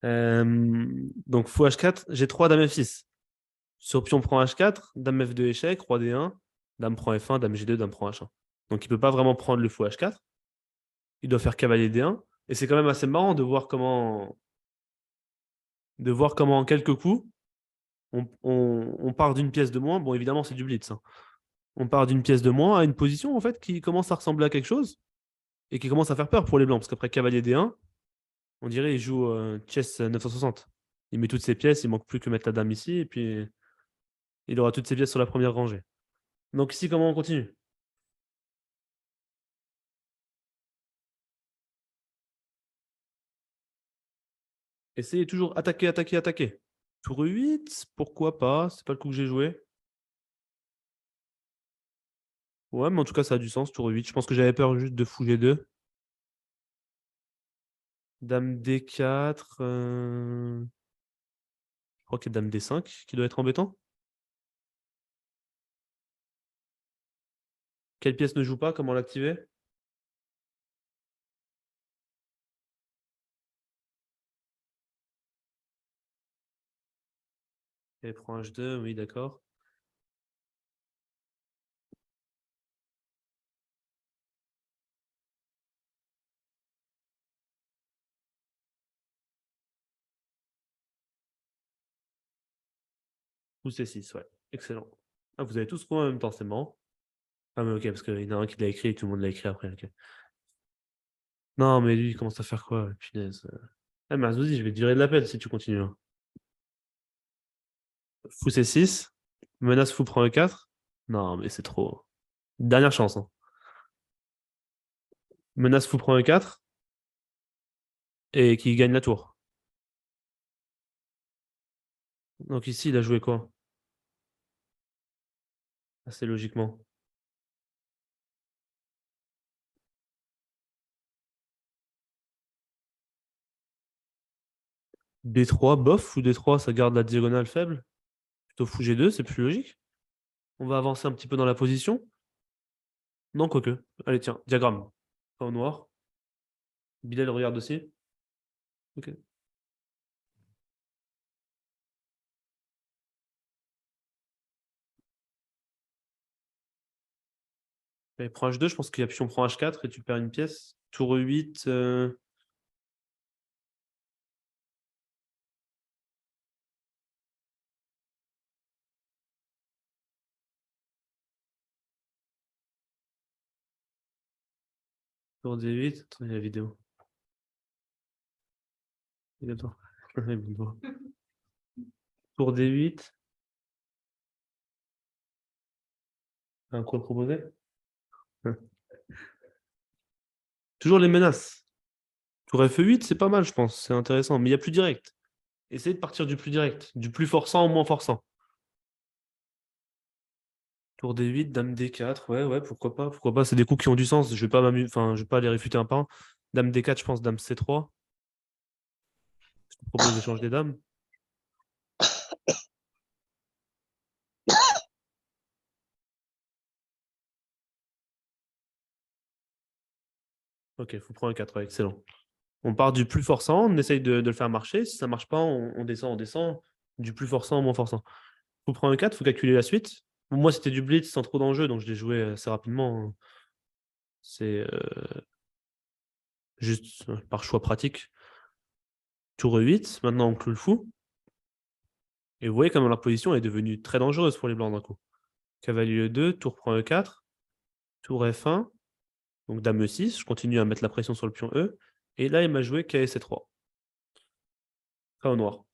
Donc, fou H4, G3, dame F6. Sur pion prend H4, dame F2 échec, roi D1, dame prend F1, dame G2, dame prend H1. Donc il ne peut pas vraiment prendre le fou H4. Il doit faire cavalier D1. Et c'est quand même assez marrant de voir comment en quelques coups, on part d'une pièce de moins. Bon, évidemment, c'est du blitz, hein. On part d'une pièce de moins à une position en fait qui commence à ressembler à quelque chose et qui commence à faire peur pour les blancs. Parce qu'après cavalier D1, on dirait il joue chess 960. Il met toutes ses pièces, il manque plus que mettre la dame ici et puis il aura toutes ses pièces sur la première rangée. Donc ici, comment on continue? Essayez toujours attaquer, attaquer, attaquer. Tour 8, pourquoi pas? C'est pas le coup que j'ai joué. Ouais, mais en tout cas, ça a du sens, tour 8. Je pense que j'avais peur juste de fou G2. Dame D4. Je crois qu'il y a dame D5 qui doit être embêtant. Quelle pièce ne joue pas? Comment l'activer? Elle prend H2, oui, d'accord. Ou C6, ouais. Excellent. Ah, vous avez tous trouvé en même temps, c'est marrant. Ah, mais ok, parce qu'il y en a un qui l'a écrit et tout le monde l'a écrit après. Ok. Non, mais lui, il commence à faire quoi? Punaise. Ah, mais vas-y, je vais te virer de l'appel si tu continues, hein. Fou C6. Menace fou prend E4. Non, mais c'est trop. Dernière chance, hein. Menace fou prend E4 et qui gagne la tour. Donc ici, il a joué quoi? Assez logiquement. D3, bof, ou D3, ça garde la diagonale faible. Plutôt fou G2, c'est plus logique. On va avancer un petit peu dans la position. Non, quoique. Allez, tiens, diagramme. Pas au noir. Bilal regarde aussi. Ok. Allez, prends H2, je pense qu'il y a pion prend H4 et tu perds une pièce. Tour E8. Tour D8. Attends, il y a la vidéo. Attends. Tour D8. Un coup à proposer? Ouais. Toujours les menaces. Tour F8, c'est pas mal, je pense. C'est intéressant. Mais il y a plus direct. Essayez de partir du plus direct. Du plus forçant au moins forçant. Tour D8, dame D4. Ouais, ouais, pourquoi pas. Pourquoi pas. C'est des coups qui ont du sens. Je vais pas enfin, je vais pas les réfuter un par un. Dame D4, je pense. Dame C3. Je te propose d'échanger des dames. Ok, faut prendre un 4. Ouais, excellent. On part du plus forçant, on essaye de le faire marcher. Si ça marche pas, on descend, on descend. Du plus forçant au moins forçant. Faut prendre un 4, faut calculer la suite. Bon, moi, c'était du blitz sans trop d'enjeu, donc je l'ai joué assez rapidement. C'est juste par choix pratique. Tour E8, maintenant on cloue le fou. Et vous voyez comment leur position est devenue très dangereuse pour les blancs d'un coup. Cavalier E2, tour prend E4, tour F1, donc dame E6, je continue à mettre la pression sur le pion E. Et là, il m'a joué KSC3. Très au noir.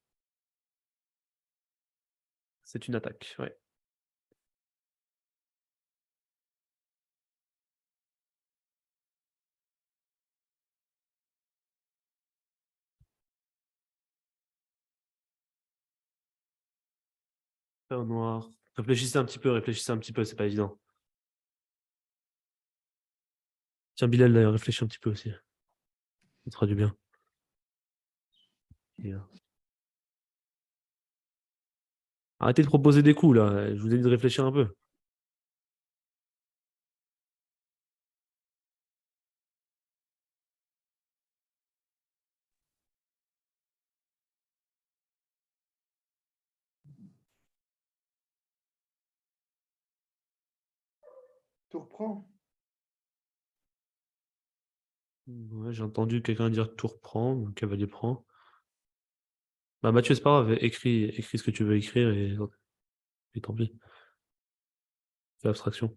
C'est une attaque, ouais. Très au noir. Réfléchissez un petit peu, c'est pas évident. Tiens, Bilal, là, réfléchis un petit peu aussi. Ça te fera du bien. Et, arrêtez de proposer des coups, là. Je vous ai dit de réfléchir un peu. Tour prend. Ouais, j'ai entendu quelqu'un dire tour prend, cavalier prend. Bah Mathieu, c'est pas grave, écris ce que tu veux écrire et tant pis. Fais abstraction.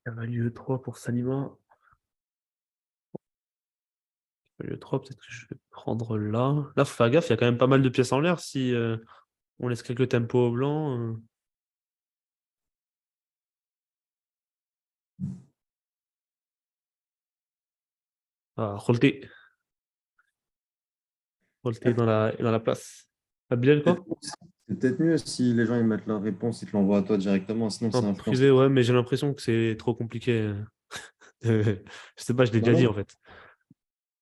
Cavalier E3 pour Salima. Cavalier E3, peut-être que je vais prendre là. Là, faut faire gaffe, il y a quand même pas mal de pièces en l'air si on laisse quelques tempos au blanc. Ah, Rolte. Roleté dans la place. Ah, Bilal, quoi? C'est peut-être mieux si les gens ils mettent leur réponse, ils te l'envoient à toi directement, sinon En c'est influencé. privé, ouais, mais j'ai l'impression que c'est trop compliqué. Je sais pas, je l'ai Non, déjà dit non, en fait.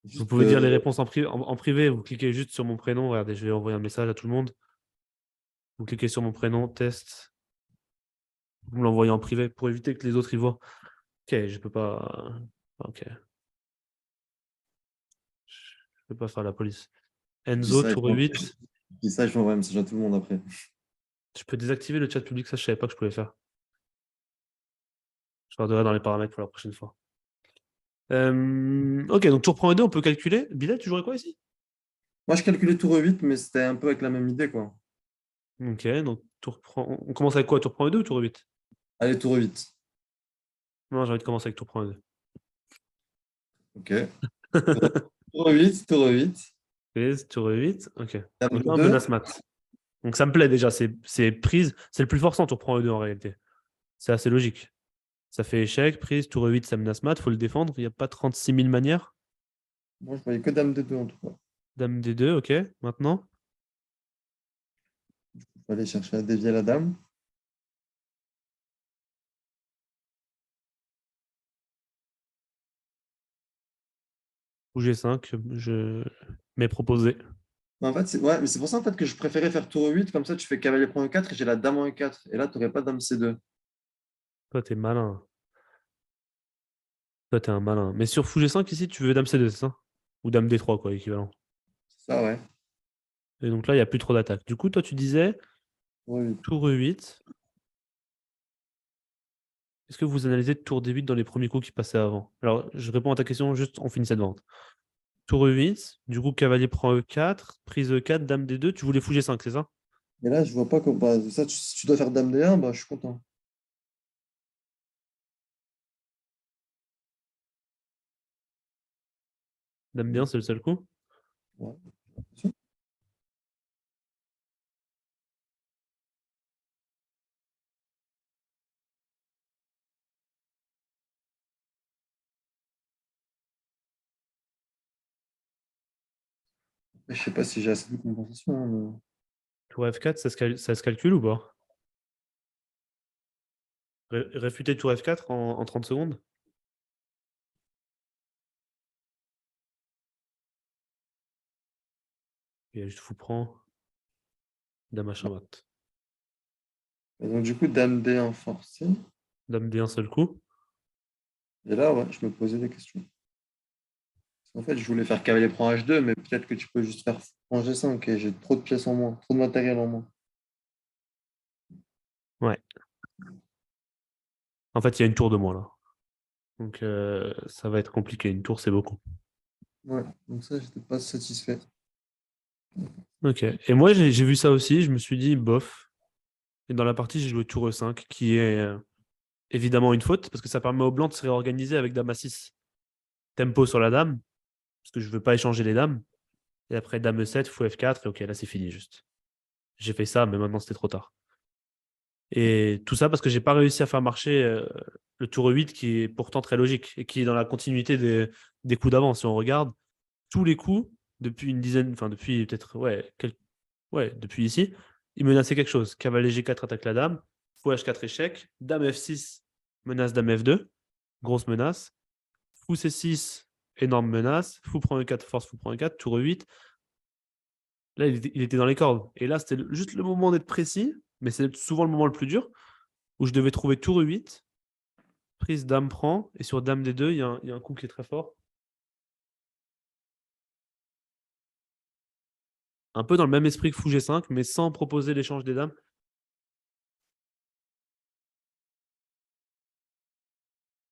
Vous juste pouvez dire les réponses en privé, vous cliquez juste sur mon prénom. Regardez, je vais envoyer un message à tout le monde. Vous cliquez sur mon prénom, test. Vous me l'envoyez en privé pour éviter que les autres y voient. Ok, je peux pas. Ok, je peux pas faire la police. je dis Enzo, ça, tour 8. je dis ça, je vais envoyer un message à tout le monde après. Je peux désactiver le chat public, ça je savais pas que je pouvais faire. Je regarderai dans les paramètres pour la prochaine fois. Ok, donc tour prend 2, on peut calculer. Bilal, tu jouerais quoi ici? Moi je calculais tour 8, mais c'était un peu avec la même idée, quoi. Ok, donc tour prend. On commence avec quoi? Tour prend 2 ou tour 8? Allez, tour 8. Non, j'ai envie de commencer avec tour prend 2. Ok. Tour, tour 8, tour 8. Tour 8, ok. Dame Donc de là, 2. menace mat. Donc ça me plaît déjà, c'est prise. C'est le plus forçant tour prend 2 en réalité. C'est assez logique. Ça fait échec, prise, tour 8, ça menace mat, faut le défendre. Il n'y a pas 36 000 manières. Moi je voyais que dame de 2 en tout cas. Dame D2, ok. Maintenant, Il fallait chercher à dévier la dame. ou G5, je m'ai proposé. Mais en fait, ouais, mais c'est pour ça en fait, que je préférais faire tour 8, comme ça tu fais cavalier prend E4 et j'ai la dame en E4. Et là, tu n'aurais pas dame C2. Toi, t'es malin. Toi, t'es un malin. Mais sur fou G5, ici, tu veux dame C2, c'est ça? Ou dame D3, quoi, équivalent. C'est ça, ouais. Et donc là, il n'y a plus trop d'attaque. Du coup, toi, tu disais Tour 8. tour E8. Est-ce que vous analysez tour D8 dans les premiers coups qui passaient avant? Alors, je réponds à ta question, juste on finit cette vente. Tour E8, du coup, cavalier prend E4, prise E4, dame D2, tu voulais fou G5, c'est ça? Et là, je vois pas comment. Bah, ça, si tu dois faire dame D1, bah, je suis content. Dame bien, c'est le seul coup. Ouais. Je sais pas si j'ai assez de compensation, hein, mais- Tour F4, ça se calcule ou pas? Réfuter tour F4 en 30 secondes? Il y a juste fou prend, dame H1 mat. Et donc, du coup, dame D1 forcé. Dame D1 seul coup. Et là, ouais, je me posais des questions. En fait, je voulais faire cavalier prend H2, mais peut-être que tu peux juste faire prend G5 et j'ai trop de pièces en moins, trop de matériel en moins. Ouais. En fait, il y a une tour de moins là. Donc ça va être compliqué. Une tour, c'est beaucoup. Ouais, donc ça, j'étais pas satisfait. Ok. Et moi, j'ai vu ça aussi. Je me suis dit, bof. Et dans la partie, j'ai joué tour E5, qui est évidemment une faute, parce que ça permet au blanc de se réorganiser avec dame A6. Tempo sur la dame, parce que je veux pas échanger les dames. Et après, dame E7, fou F4, et ok, là, c'est fini juste. J'ai fait ça, mais maintenant, c'était trop tard. Et tout ça parce que j'ai pas réussi à faire marcher le tour E8 qui est pourtant très logique et qui est dans la continuité des coups d'avant. Si on regarde tous les coups depuis une dizaine, enfin depuis peut-être, ouais, depuis ici, il menaçait quelque chose. Cavalier G4 attaque la dame, fou H4 échec, dame F6 menace dame F2, grosse menace, fou C6 énorme menace, fou prend E4 force, fou prend E4, tour E8. Là, il était dans les cordes. Et là, c'était juste le moment d'être précis, mais c'est souvent le moment le plus dur où je devais trouver tour E8, prise dame prend, et sur dame D2, il y a un coup qui est très fort. Un peu dans le même esprit que fou G5, mais sans proposer l'échange des dames.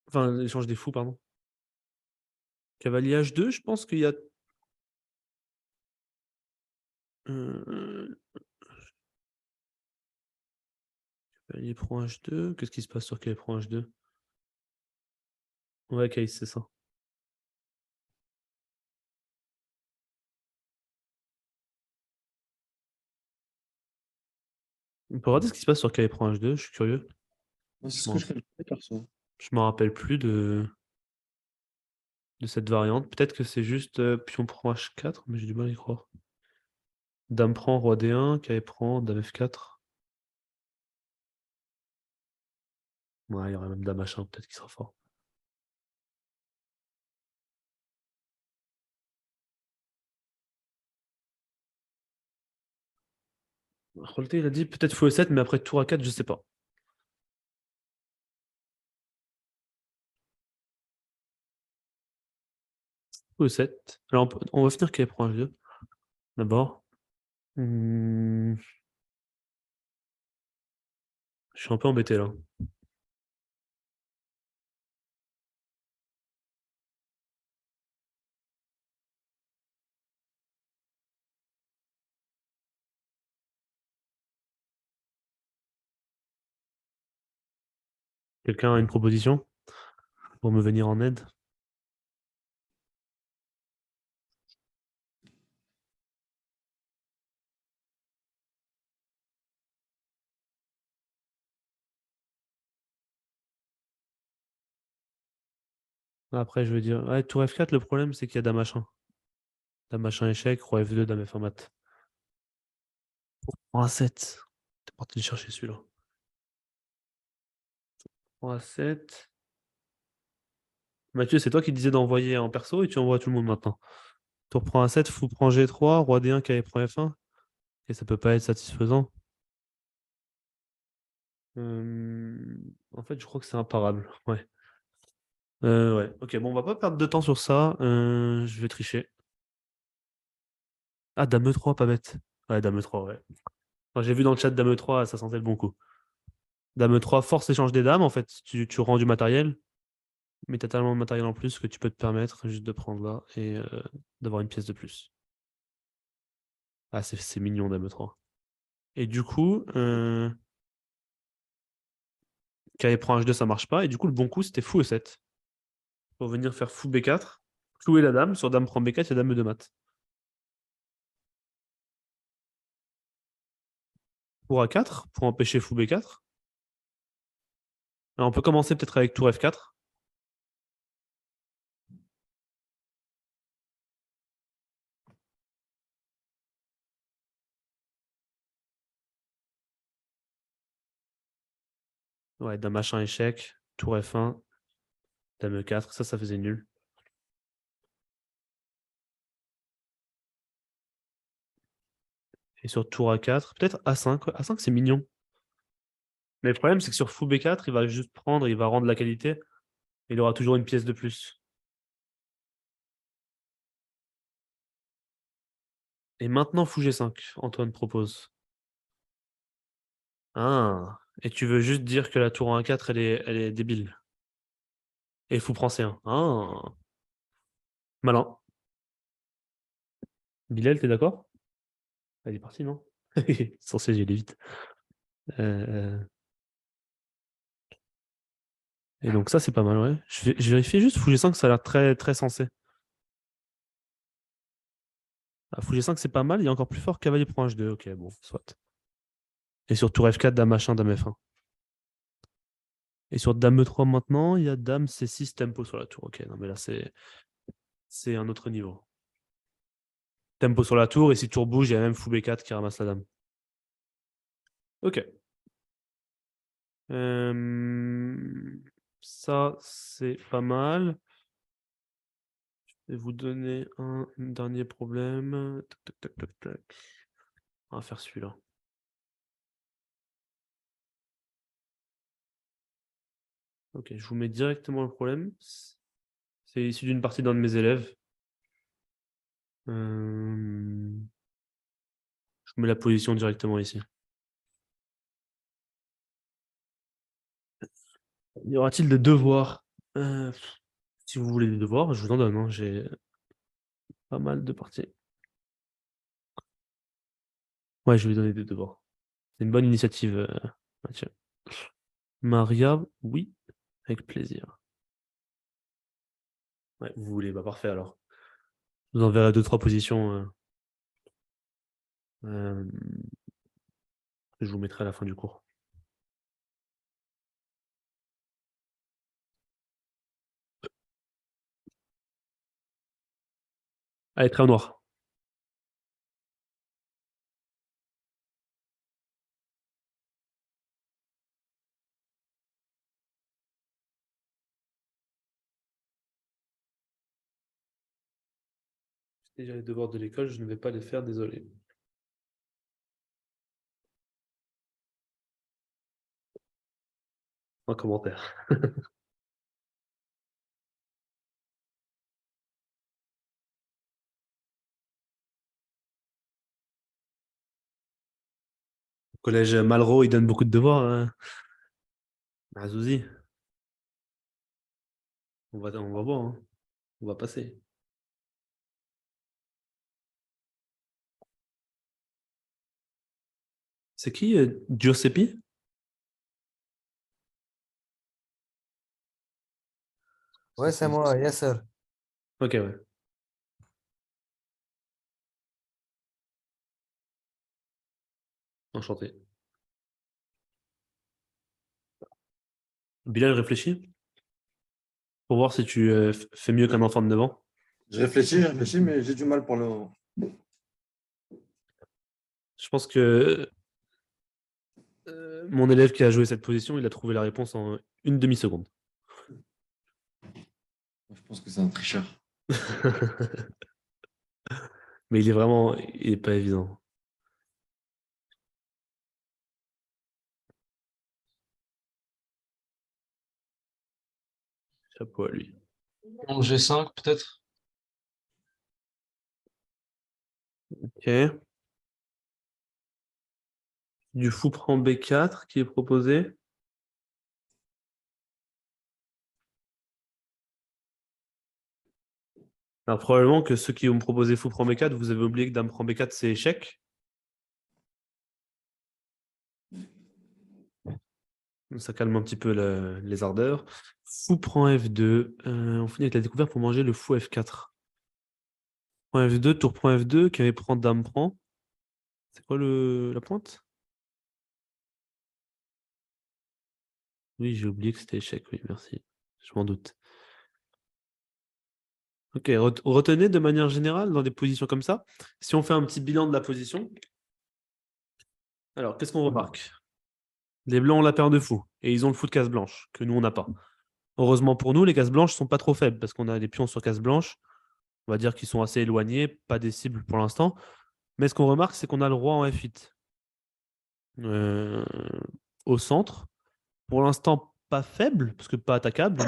Enfin, l'échange des fous, pardon. Cavalier H2, je pense qu'il y a. euh, Cavalier prend H2. Qu'est-ce qui se passe sur cavalier prend H2? Ouais, case, c'est ça. On peut regarder ce qui se passe sur cavalier prend H2, je suis curieux. Moi, c'est Je ce que m'en je calculais perso. je m'en rappelle plus de cette variante. Peut-être que c'est juste pion prend H4, mais j'ai du mal à y croire. Dame prend, roi D1, carré prend, dame F4. Ouais, il y aurait même dame H1, peut-être qu'il sera fort. Rolté, il a dit peut-être fou E7, mais après tour A4, je sais pas. Fou E7. Alors on va finir carré prend H2. D'abord. Hmm, je suis un peu embêté là. Quelqu'un a une proposition pour me venir en aide? Après, je veux dire, ouais, tour F4, le problème, c'est qu'il y a dame H1. Dame H1 échec, roi F2, dame F1 mat. Roi A7. T'es parti le chercher celui-là. Roi A7. Mathieu, c'est toi qui disais d'envoyer en perso et tu envoies tout le monde maintenant. Tour prend A7, fou prend G3, roi D1, carré prend F1. Et ça peut pas être satisfaisant. En fait, je crois que c'est imparable. Ouais. Ouais. Ok, bon, on va pas perdre de temps sur ça. Je vais tricher. Ah, dame E3, pas bête. Ouais, dame E3, ouais. Enfin, j'ai vu dans le chat dame E3, ça sentait le bon coup. Dame E3, force échange des dames, en fait. Tu rends du matériel, mais t'as tellement de matériel en plus que tu peux te permettre juste de prendre là et d'avoir une pièce de plus. Ah, c'est mignon, dame E3. Et du coup, KE prend H2, ça marche pas. Et du coup, le bon coup, c'était fou E7. Pour venir faire fou B4, clouer la dame. Sur dame prend B4, il y a dame E2 mat. Pour A4, pour empêcher fou B4. Alors, on peut commencer peut-être avec tour F4. Ouais, dame H1 échec, tour F1, dame E4, ça faisait nul. Et sur tour A4, peut-être A5. Ouais, A5, c'est mignon. Mais le problème, c'est que sur fou B4, il va juste prendre, il va rendre la qualité, et il aura toujours une pièce de plus. Et maintenant, fou G5, Antoine propose. Ah, et tu veux juste dire que la tour en A4, elle est débile. Et fou prend C1. Ah, malin. Bilal, t'es d'accord? Elle est partie, non? Censé, j'y allais vite. Euh, Et donc ça, c'est pas mal, ouais. Je vérifie juste fou G5, ça a l'air très, très sensé. Ah, fou G5, c'est pas mal, il y a encore plus fort, cavalier prend H2. Ok, bon, soit. Et sur tour F4, dame H1, dame F1. Et sur dame E3 maintenant, il y a dame C6 tempo sur la tour. Ok, non mais là c'est un autre niveau. Tempo sur la tour, et si tour bouge, il y a même fou B4 qui ramasse la dame. Ok. Euh, Ça, c'est pas mal. Je vais vous donner un dernier problème. Tac, tac, tac, tac, tac. On va faire celui-là. Ok, je vous mets directement le problème. C'est issu d'une partie d'un de mes élèves. Euh, Je vous mets la position directement ici. Y aura-t-il des devoirs? Euh, Si vous voulez des devoirs, je vous en donne, hein. J'ai pas mal de parties. Ouais, je vais donner des devoirs. C'est une bonne initiative, Mathieu. Maria, oui, avec plaisir. Ouais, vous voulez, bah parfait alors. Je vous enverrai deux, trois positions euh, que je vous mettrai à la fin du cours. Allez, très au noir. Déjà, les devoirs de l'école, je ne vais pas les faire, désolé. Un commentaire. Au collège Malraux, il donne beaucoup de devoirs, hein. Azouzi, on va voir, hein. On va passer. C'est qui, Giuseppe? Ça, Ouais, c'est moi, Yasser. Ok, ouais. Enchanté. Bilal réfléchit pour voir si tu fais mieux qu'un enfant de 9 ans. Je réfléchis, mais j'ai du mal pour le moment. Je pense que mon élève qui a joué cette position, il a trouvé la réponse en une demi-seconde. Je pense que c'est un tricheur. Mais il est pas évident. Chapeau à lui. En G5, peut-être? Ok. Du fou prend B4 qui est proposé. Alors, probablement que ceux qui ont proposé fou prend B4, vous avez oublié que dame prend B4, c'est échec. Ça calme un petit peu les ardeurs. Fou prend F2. On finit avec la découverte pour manger le fou F4. Prend F2, tour prend F2, carré prend, dame prend. C'est quoi la pointe? Oui, j'ai oublié que c'était échec, oui, merci. Je m'en doute. Ok, retenez de manière générale, dans des positions comme ça, si on fait un petit bilan de la position, alors qu'est-ce qu'on remarque? Les blancs ont la paire de fous, et ils ont le fou de case blanche, que nous, on n'a pas. Heureusement pour nous, les cases blanches sont pas trop faibles, parce qu'on a des pions sur case blanche, on va dire qu'ils sont assez éloignés, pas des cibles pour l'instant. Mais ce qu'on remarque, c'est qu'on a le roi en F8. Euh, Au centre. Pour l'instant, pas faible, parce que pas attaquable,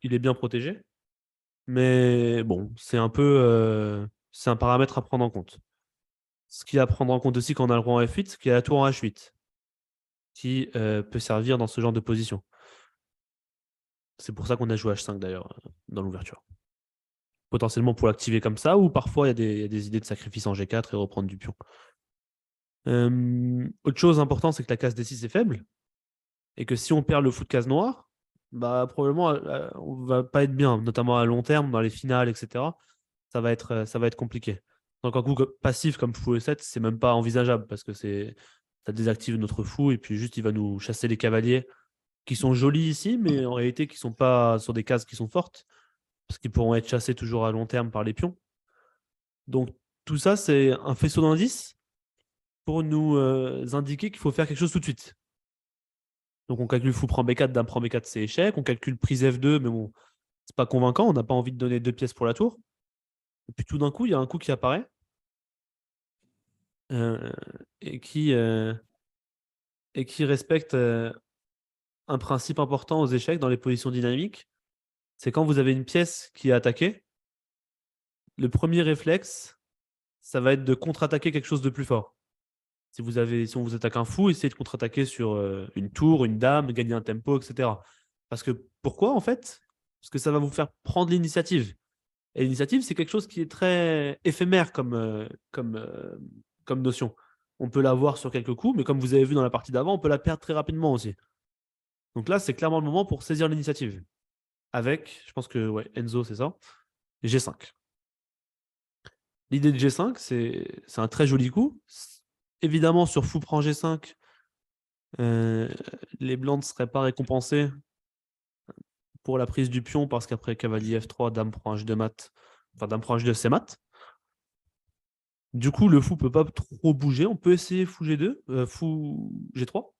il est bien protégé. Mais bon, c'est un paramètre à prendre en compte. Ce qu'il y a à prendre en compte aussi quand on a le roi en F8, c'est qu'il y a la tour en H8, qui peut servir dans ce genre de position. C'est pour ça qu'on a joué H5 d'ailleurs, dans l'ouverture. Potentiellement pour l'activer comme ça, ou parfois il y a des idées de sacrifice en G4 et reprendre du pion. Autre chose importante, c'est que la case D6 est faible, et que si on perd le fou de case noire, bah probablement on va pas être bien, notamment à long terme, dans les finales, etc. Ça va être compliqué. Donc un coup passif comme fou E7, c'est même pas envisageable, parce que ça désactive notre fou, et puis juste il va nous chasser les cavaliers, qui sont jolis ici, mais en réalité qui sont pas sur des cases qui sont fortes, parce qu'ils pourront être chassés toujours à long terme par les pions. Donc tout ça, c'est un faisceau d'indices pour nous indiquer qu'il faut faire quelque chose tout de suite. Donc on calcule fou prend B4, dame prend B4, c'est échec. On calcule prise F2, mais bon, c'est pas convaincant. On n'a pas envie de donner 2 pièces pour la tour. Et puis tout d'un coup, il y a un coup qui apparaît euh, et, qui, euh, et qui respecte un principe important aux échecs dans les positions dynamiques. C'est quand vous avez une pièce qui est attaquée, le premier réflexe, ça va être de contre-attaquer quelque chose de plus fort. Si on vous attaque un fou, essayez de contre-attaquer sur une tour, une dame, gagner un tempo, etc. Parce que pourquoi en fait? Parce que ça va vous faire prendre l'initiative. Et l'initiative, c'est quelque chose qui est très éphémère comme notion. On peut l'avoir sur quelques coups, mais comme vous avez vu dans la partie d'avant, on peut la perdre très rapidement aussi. Donc là, c'est clairement le moment pour saisir l'initiative. Avec, je pense que ouais, Enzo, c'est ça, G5. L'idée de G5, c'est un très joli coup. Évidemment, sur fou prend G5, euh, les blancs ne seraient pas récompensés pour la prise du pion, parce qu'après cavalier F3, dame prend H2 mat, enfin dame prend H2 c'est mat. Du coup, le fou peut pas trop bouger. On peut essayer fou G2, fou G3.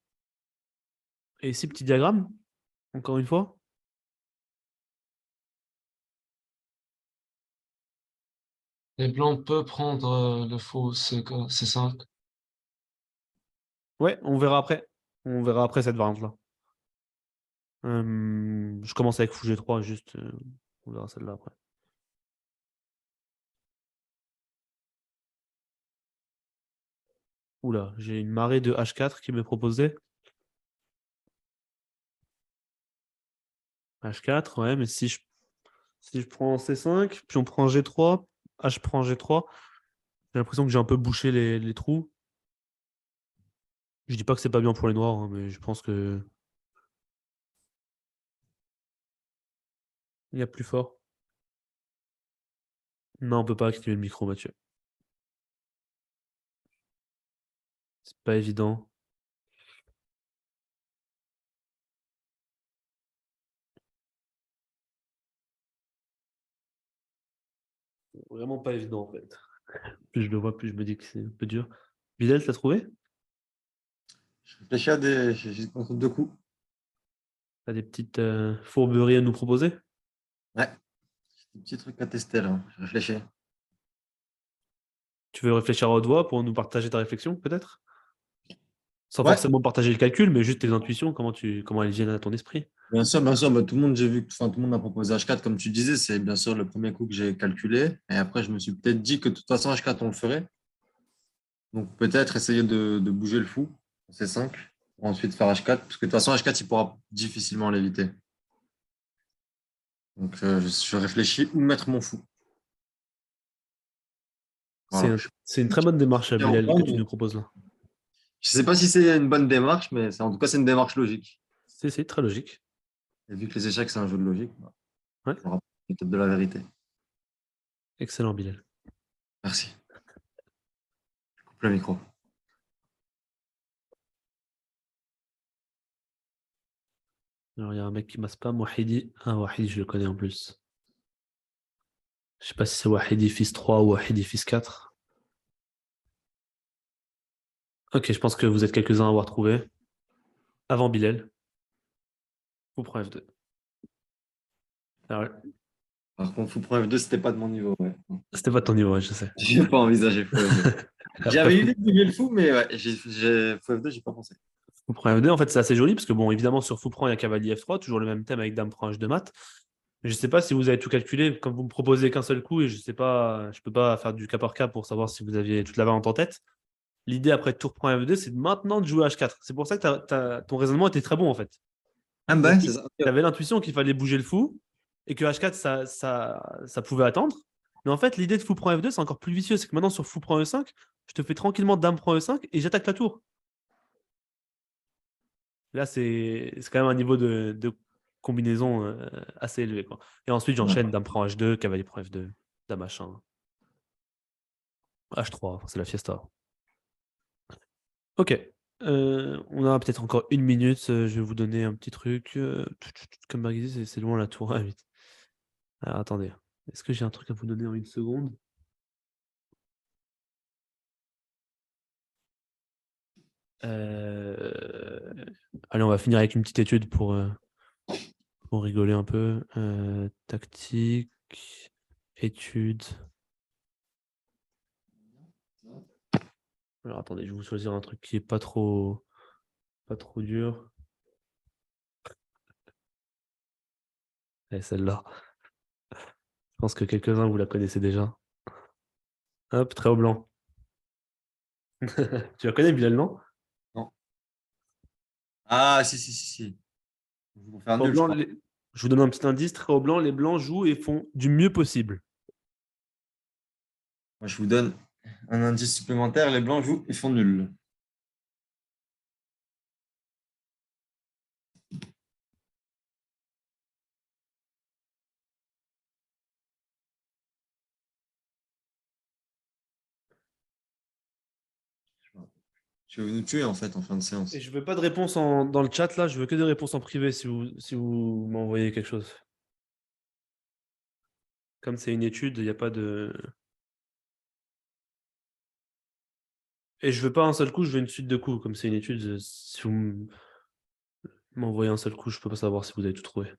Et ici, petit diagramme, encore une fois. Les blancs peuvent prendre le faux C5. Ouais, on verra après. On verra après cette variante-là. Je commence avec fou G3, juste. On verra celle-là après. Oula, j'ai une marée de H4 qui m'est proposée. H4, ouais, mais si je prends C5, puis on prend G3, H prend G3, j'ai l'impression que j'ai un peu bouché les trous. Je dis pas que c'est pas bien pour les noirs, hein, mais je pense que il y a plus fort. Non, on peut pas activer le micro, Mathieu. C'est pas évident. Vraiment pas évident, en fait. Plus je le vois, plus je me dis que c'est un peu dur. Bilal, t'as trouvé? Je réfléchis à des. J'hésite entre deux coups. T'as des petites fourberies à nous proposer? Ouais, des petits trucs à tester là. Je réfléchis. Tu veux réfléchir à haute voix pour nous partager ta réflexion, peut-être? Sans Ouais, forcément partager le calcul, mais juste tes intuitions, comment elles viennent à ton esprit. bien sûr, bien sûr. Bah, tout le monde, j'ai vu, enfin, tout le monde m'a proposé H4, comme tu disais. C'est bien sûr le premier coup que j'ai calculé. Et après, je me suis peut-être dit que de toute façon, H4, on le ferait. Donc peut-être essayer de bouger le fou, C5, pour ensuite faire H4, parce que de toute façon, H4, il pourra difficilement l'éviter. Donc je réfléchis où mettre mon fou. Voilà. C'est une très bonne démarche, Je Bilal, que tu nous proposes là. ne sais pas si c'est une bonne démarche, mais en tout cas, c'est une démarche logique. C'est très logique. Et vu que les échecs, c'est un jeu de logique, bah, Ouais, je me rapproche peut-être de la vérité. excellent, Bilal. Merci. Je coupe le micro. Alors, il y a un mec qui m'a spam, Wahidi. Ah, Wahidi, je le connais en plus. Je sais pas si c'est Wahidi fils 3 ou Wahidi fils 4. Ok, je pense que vous êtes quelques-uns à avoir trouvé. Avant Bilal, vous prenez F2. Ah ouais. Par contre, fou point F2, c'était pas de mon niveau. Ouais. C'était pas ton niveau, ouais, je sais. J'ai pas envisagé fou F2. Après, J'avais eu l'idée de bouger le fou, mais ouais, fou F2, j'ai pas pensé. fou prend F2, en fait, c'est assez joli parce que, bon, évidemment, sur fou prend, il y a cavalier F3, toujours le même thème avec dame prend H2 mat. Je sais pas si vous avez tout calculé, comme vous me proposez qu'un seul coup, et je sais pas, je peux pas faire du cas par cas pour savoir si vous aviez toute la variante en tête. L'idée après tour prend F2, c'est maintenant de jouer H4. C'est pour ça que ton raisonnement était très bon en fait. Ah ben, c'est ça. Tu avais l'intuition qu'il fallait bouger le fou et que H4 ça pouvait attendre. Mais en fait, l'idée de fou prend F2, c'est encore plus vicieux. C'est que maintenant sur fou prend E5, je te fais tranquillement dame prend E5 et j'attaque la tour. Là, c'est quand même un niveau de combinaison assez élevé, quoi. Et ensuite, j'enchaîne dame prend H2, cavalier prend F2, dame H1, H3, c'est la fiesta. Ok. On a peut-être encore une minute. Je vais vous donner un petit truc. Comme Marguerite, c'est loin la tour. Ah, vite. Alors, attendez. Est-ce que j'ai un truc à vous donner en une seconde? Euh, Allez, on va finir avec une petite étude pour rigoler un peu. Tactique, étude. Alors attendez, je vais vous choisir un truc qui est pas trop dur. Et celle-là. Je pense que quelques-uns vous la connaissez déjà. Hop, très au blanc. Tu la connais, Bilal, non? Non. Ah, si, si, si, si. Ils vont faire Très au nul, je blanc, crois. je vous donne un petit indice. Très au blanc, les blancs jouent et font du mieux possible. Moi, je vous donne un indice supplémentaire. Les blancs jouent, ils font nul. Tu veux nous tuer, en fait, en fin de Et séance. je veux pas de réponse dans le chat là, je veux que des réponses en privé si vous m'envoyez quelque chose. Comme c'est une étude, il n'y a pas de. Et je veux pas un seul coup, je veux une suite de coups. Comme c'est une étude, si vous m'envoyez un seul coup, je peux pas savoir si vous avez tout trouvé.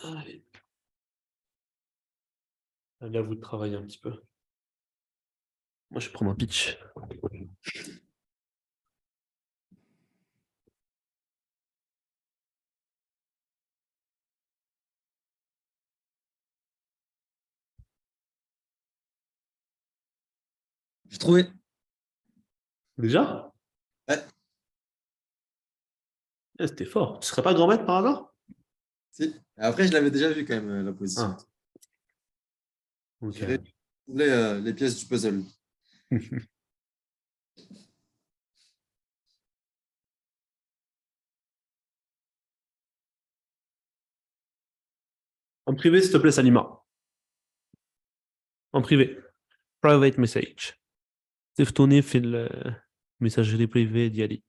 Allez. Allez, à vous de travailler un petit peu. Moi, je vais prendre un pitch. J'ai trouvé. Déjà? Ouais, C'était fort. Tu serais pas grand maître par hasard? si. Après, je l'avais déjà vu quand même, la position. Ah, ok. J'ai réussi à trouver, les pièces du puzzle. En privé, s'il te plaît, Salima. En privé. Private message. تفتوني في المساجري بريفي ديالي.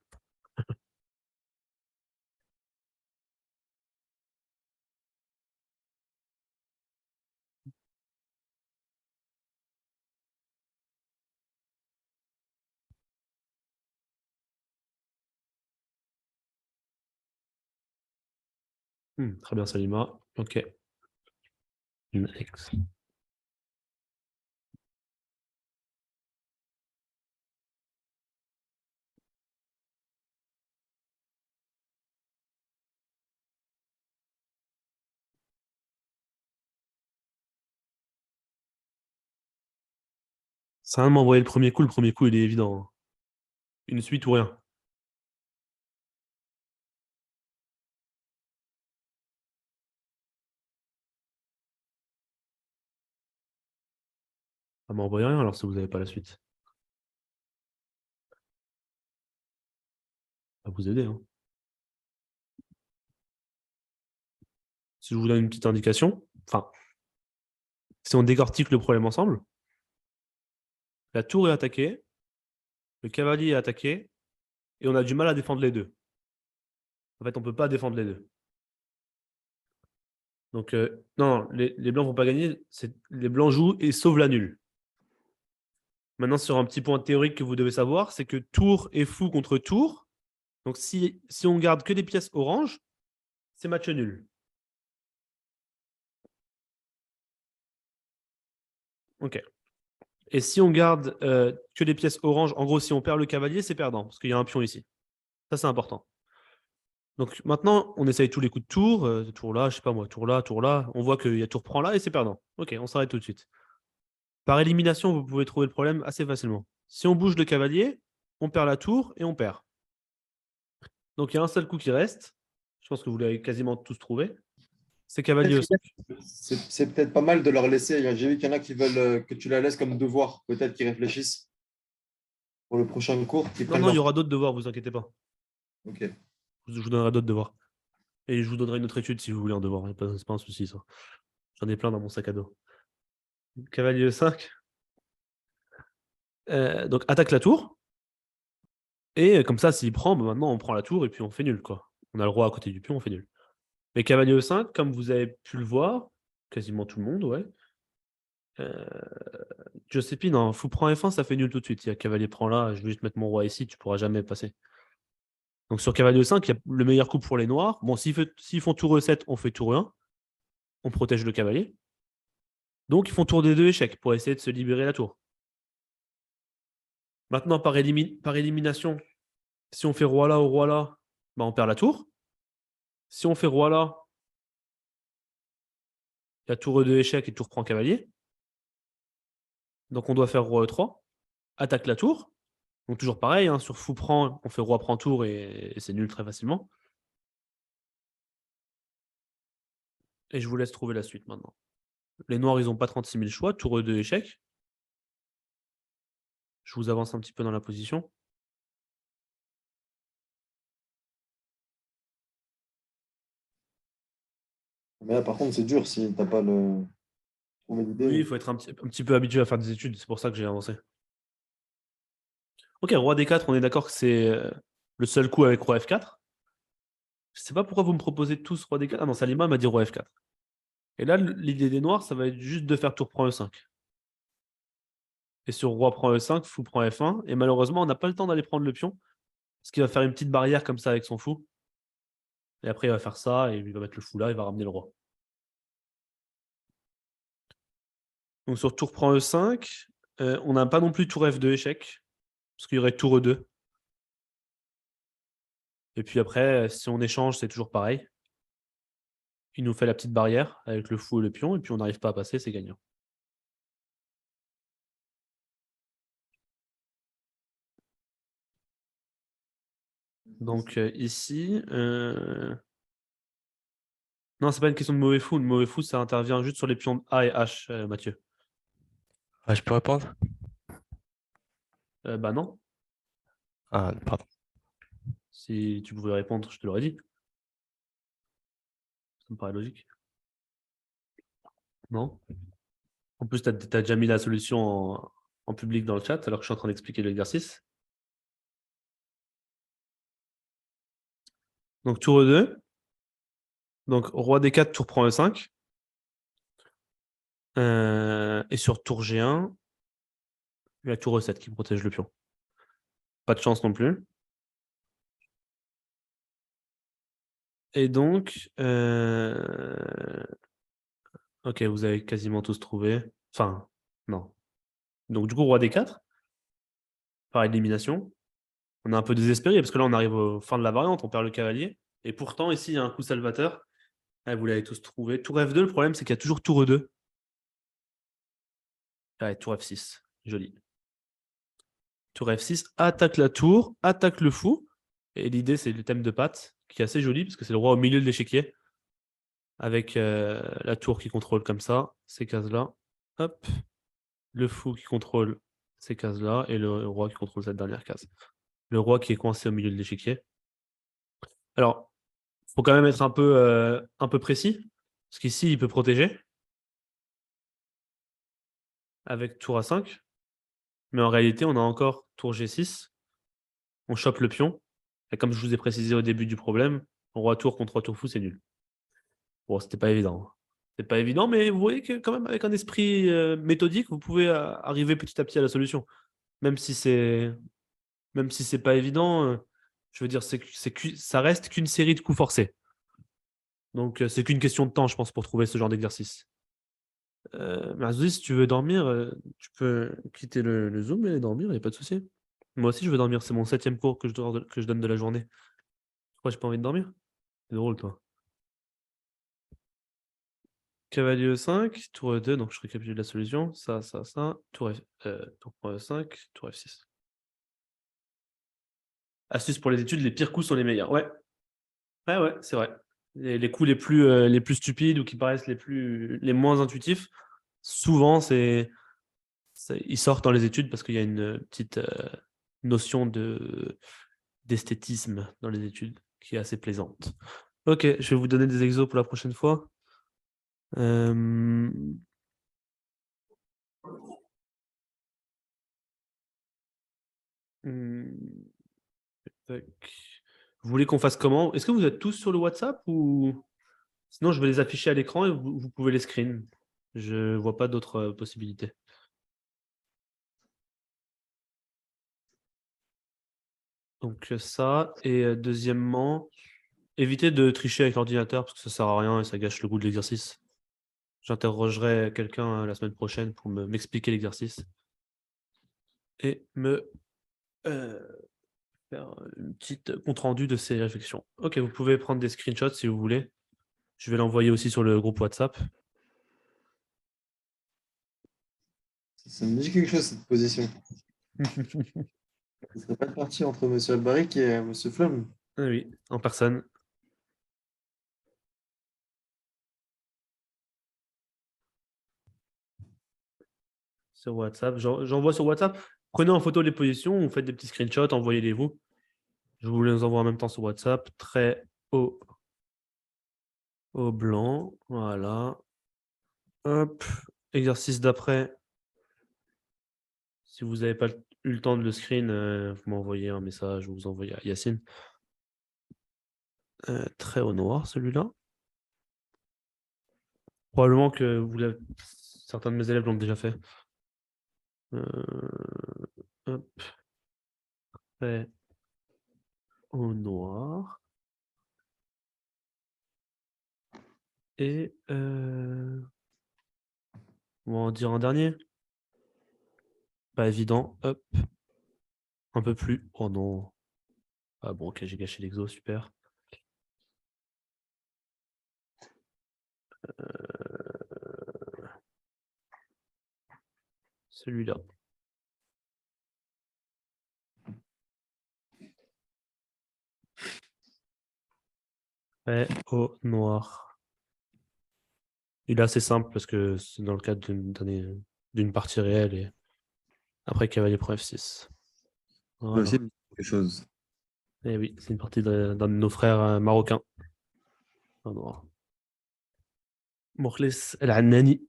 Très bien, Salima. Ok. Next. Ça vient de m'envoyer le premier coup. Le premier coup, il est évident, hein. Une suite ou rien. Ça m'envoie rien alors si vous n'avez pas la suite. Ça va vous aider, hein. Si je vous donne une petite indication, enfin, si on décortique le problème ensemble, la tour est attaquée, le cavalier est attaqué, et on a du mal à défendre les deux. En fait, on ne peut pas défendre les deux. Donc, non, les blancs ne vont pas gagner. Les blancs jouent et sauvent la nulle. Maintenant, sur un petit point théorique que vous devez savoir, c'est que tour est fou contre tour. Donc, si on garde que des pièces oranges, c'est match nul. Ok. Et si on garde que des pièces oranges, en gros, si on perd le cavalier, c'est perdant, parce qu'il y a un pion ici. Ça, c'est important. Donc maintenant, on essaye tous les coups de tour. Tour là, je sais pas moi, tour là, tour là. On voit qu'il y a tour prend là et c'est perdant. Ok, on s'arrête tout de suite. Par élimination, vous pouvez trouver le problème assez facilement. Si on bouge le cavalier, on perd la tour et on perd. Donc il y a un seul coup qui reste. Je pense que vous l'avez quasiment tous trouvé. C'est cavalier E5. C'est peut-être pas mal de leur laisser. J'ai vu qu'il y en a qui veulent, que tu la laisses comme devoir. Peut-être qu'ils réfléchissent pour le prochain cours, qu'ils Non, prennent non, il y leur. aura d'autres devoirs, vous inquiétez pas. Ok. Je vous donnerai d'autres devoirs. Et je vous donnerai une autre étude si vous voulez un devoir. C'est pas un souci, ça. J'en ai plein dans mon sac à dos. Cavalier E5. Donc attaque la tour. Et comme ça, s'il prend, bah, maintenant on prend la tour et puis on fait nul, quoi. On a le roi à côté du pion, on fait nul. Mais cavalier E5, comme vous avez pu le voir, quasiment tout le monde, ouais. Giuseppe, non, fou prend F1, ça fait nul tout de suite. Il y a cavalier prend là, je vais juste mettre mon roi ici, tu pourras jamais passer. Donc sur cavalier E5, il y a le meilleur coup pour les noirs. Bon, s'ils font tour E7, on fait tour E1. On protège le cavalier. Donc ils font tour des deux échecs pour essayer de se libérer la tour. Maintenant, par élimination, si on fait roi là ou roi là, bah, on perd la tour. Si on fait roi là, il y a tour E2 échec et tour prend cavalier. Donc on doit faire roi E3. Attaque la tour. Donc toujours pareil, hein, sur fou prend, on fait roi prend tour et c'est nul très facilement. Et je vous laisse trouver la suite maintenant. Les noirs, ils n'ont pas 36 000 choix. Tour E2 échec. Je vous avance un petit peu dans la position. Mais là, par contre, c'est dur si t'as pas le. Trouvé Oui, il l'idée. faut être un petit peu habitué à faire des études. C'est pour ça que j'ai avancé. Ok, roi D4, on est d'accord que c'est le seul coup avec roi F4. Je sais pas pourquoi vous me proposez tous roi D4. Ah non, Salima m'a dit roi F4. Et là, l'idée des noirs, ça va être juste de faire tour prend E5. Et sur roi prend E5, fou prend F1. Et malheureusement, on n'a pas le temps d'aller prendre le pion. Parce qu'il va faire une petite barrière comme ça avec son fou. Et après, il va faire ça et il va mettre le fou là, il va ramener le roi. Donc sur tour prend E5, on n'a pas non plus tour F2 échec, parce qu'il y aurait tour E2. Et puis après, si on échange, c'est toujours pareil. Il nous fait la petite barrière avec le fou et le pion, et puis on n'arrive pas à passer, c'est gagnant. Donc ici, non, c'est pas une question de mauvais fou. Le mauvais fou, ça intervient juste sur les pions A et H, Mathieu. Ah, je peux répondre? Bah non. Ah, pardon. Si tu pouvais répondre, je te l'aurais dit. Ça me paraît logique. Non? En plus, tu as déjà mis la solution en public dans le chat, alors que je suis en train d'expliquer l'exercice. Donc tour E2. Donc roi D4, tour prend E5. Et sur tour G1, il y a tour E7 qui protège le pion. Pas de chance non plus. Et donc, ok, vous avez quasiment tous trouvé. Enfin, non. Donc du coup, roi D4, par élimination. On est un peu désespéré parce que là, on arrive aux fin de la variante, on perd le cavalier. Et pourtant, ici, il y a un coup salvateur. Ah, vous l'avez tous trouvé. Tour F2, le problème, c'est qu'il y a toujours tour E2. Ouais, tour F6. Joli. Tour F6, attaque la tour, attaque le fou. Et l'idée, c'est le thème de patte, qui est assez joli, parce que c'est le roi au milieu de l'échiquier. Avec la tour qui contrôle comme ça, ces cases-là. Hop. Le fou qui contrôle ces cases-là, et le roi qui contrôle cette dernière case. Le roi qui est coincé au milieu de l'échiquier. Alors, il faut quand même être un peu précis, parce qu'ici, il peut protéger, avec tour A5. Mais en réalité, on a encore tour G6. On chope le pion. Et comme je vous ai précisé au début du problème, roi tour contre roi tour fou, c'est nul. Bon, c'était pas évident. C'est pas évident, mais vous voyez que quand même, avec un esprit méthodique, vous pouvez arriver petit à petit à la solution. Même si c'est même si c'est pas évident, je veux dire, ça reste qu'une série de coups forcés. Donc, c'est qu'une question de temps, je pense, pour trouver ce genre d'exercice. Marzoui, si tu veux dormir, tu peux quitter le Zoom et dormir, il n'y a pas de souci. Moi aussi, je veux dormir. C'est mon 7e cours que je donne de la journée. Pourquoi j'ai pas envie de dormir? C'est drôle, toi. Cavalier E5, tour E2, donc je récapitule la solution. Ça, tour E5, tour F6. Astuce pour les études, les pires coups sont les meilleurs. Ouais, ouais, c'est vrai. Les coups les plus stupides ou qui paraissent les moins intuitifs, souvent, ils sortent dans les études parce qu'il y a une petite notion d'esthétisme dans les études qui est assez plaisante. Ok, je vais vous donner des exos pour la prochaine fois. Euh, hmm, tac. Vous voulez qu'on fasse comment? Est-ce que vous êtes tous sur le WhatsApp ou sinon je vais les afficher à l'écran et vous pouvez les screen. Je vois pas d'autres possibilités. Donc ça, et deuxièmement, évitez de tricher avec l'ordinateur parce que ça sert à rien et ça gâche le goût de l'exercice. J'interrogerai quelqu'un la semaine prochaine pour m'expliquer l'exercice et me euh, faire une petite compte rendu de ces réflexions. Ok, vous pouvez prendre des screenshots si vous voulez. Je vais l'envoyer aussi sur le groupe WhatsApp. Ça me dit quelque chose, cette position. Ce serait pas parti entre M. Albaric et M. Flamme. Ah oui, en personne. Sur WhatsApp. J'envoie sur WhatsApp. Prenez en photo les positions, vous faites des petits screenshots, envoyez-les vous. Je vous les envoie en même temps sur WhatsApp. Très au blanc. Voilà. Hop. Exercice d'après. Si vous n'avez pas eu le temps de le screen, vous m'envoyez un message, vous envoyez à Yacine. Très au noir, celui-là. Probablement que certains de mes élèves l'ont déjà fait. Hop. Très au noir. Et On va en dire un dernier. Pas évident. Hop. Un peu plus. Oh non. Ah bon, ok, j'ai gâché l'exo, super. Celui-là. Au noir. Il est assez simple parce que c'est dans le cadre d'une partie réelle et après cavalier pour F6. Moi Voilà. aussi, quelque chose. Et oui, c'est une partie d'un de nos frères marocains. Au noir. Mokhlis El Annani.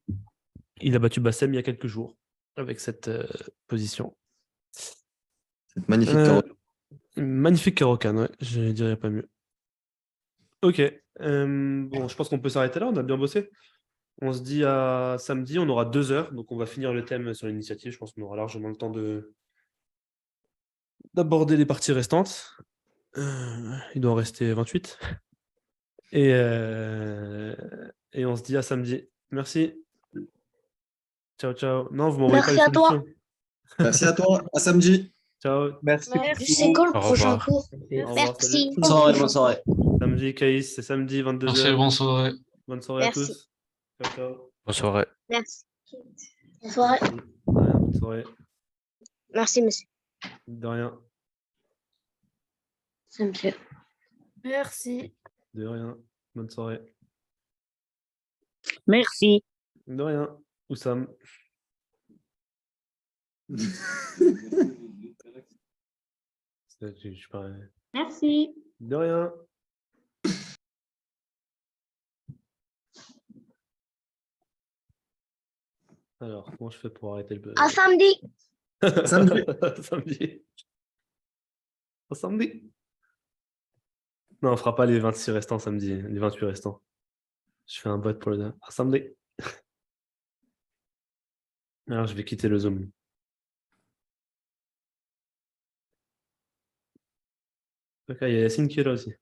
Il a battu Bassem il y a quelques jours avec cette position. Cette magnifique Euh, carotte. magnifique Caro-Kann, ouais, je dirais pas mieux. Ok, bon, je pense qu'on peut s'arrêter là, on a bien bossé. On se dit à samedi, on aura 2 heures, donc on va finir le thème sur l'initiative. Je pense qu'on aura largement le temps d'aborder les parties restantes. Il doit en rester 28. Et, euh, et on se dit à samedi. Merci. Ciao, ciao. Non, vous m'envoyez pas les Merci à toi. solutions. Merci à toi. À samedi. Ciao. Merci C'est quand le Au prochain revoir. cours? Au revoir, salut. Merci. Bonne soirée, bonne soirée. Samedi, Caïs, c'est samedi, Merci, 22h. bonne soirée. Bonne soirée à Merci. tous. Ciao, ciao. Bonne soirée. Merci. Bonne soirée. Merci. De rien, bonne soirée. Merci, monsieur. De rien. Ça me fait. Merci. De rien. Bonne soirée. Merci. De rien. Oussam. Je sais pas. Merci. De rien. Alors, comment je fais pour arrêter le... À samedi. Samedi. Samedi. À samedi. Non, on fera pas les 26 restants samedi, les 28 restants. Je fais un vote pour le à samedi. Alors, je vais quitter le Zoom. Ok, il y a Yacine qui est là aussi.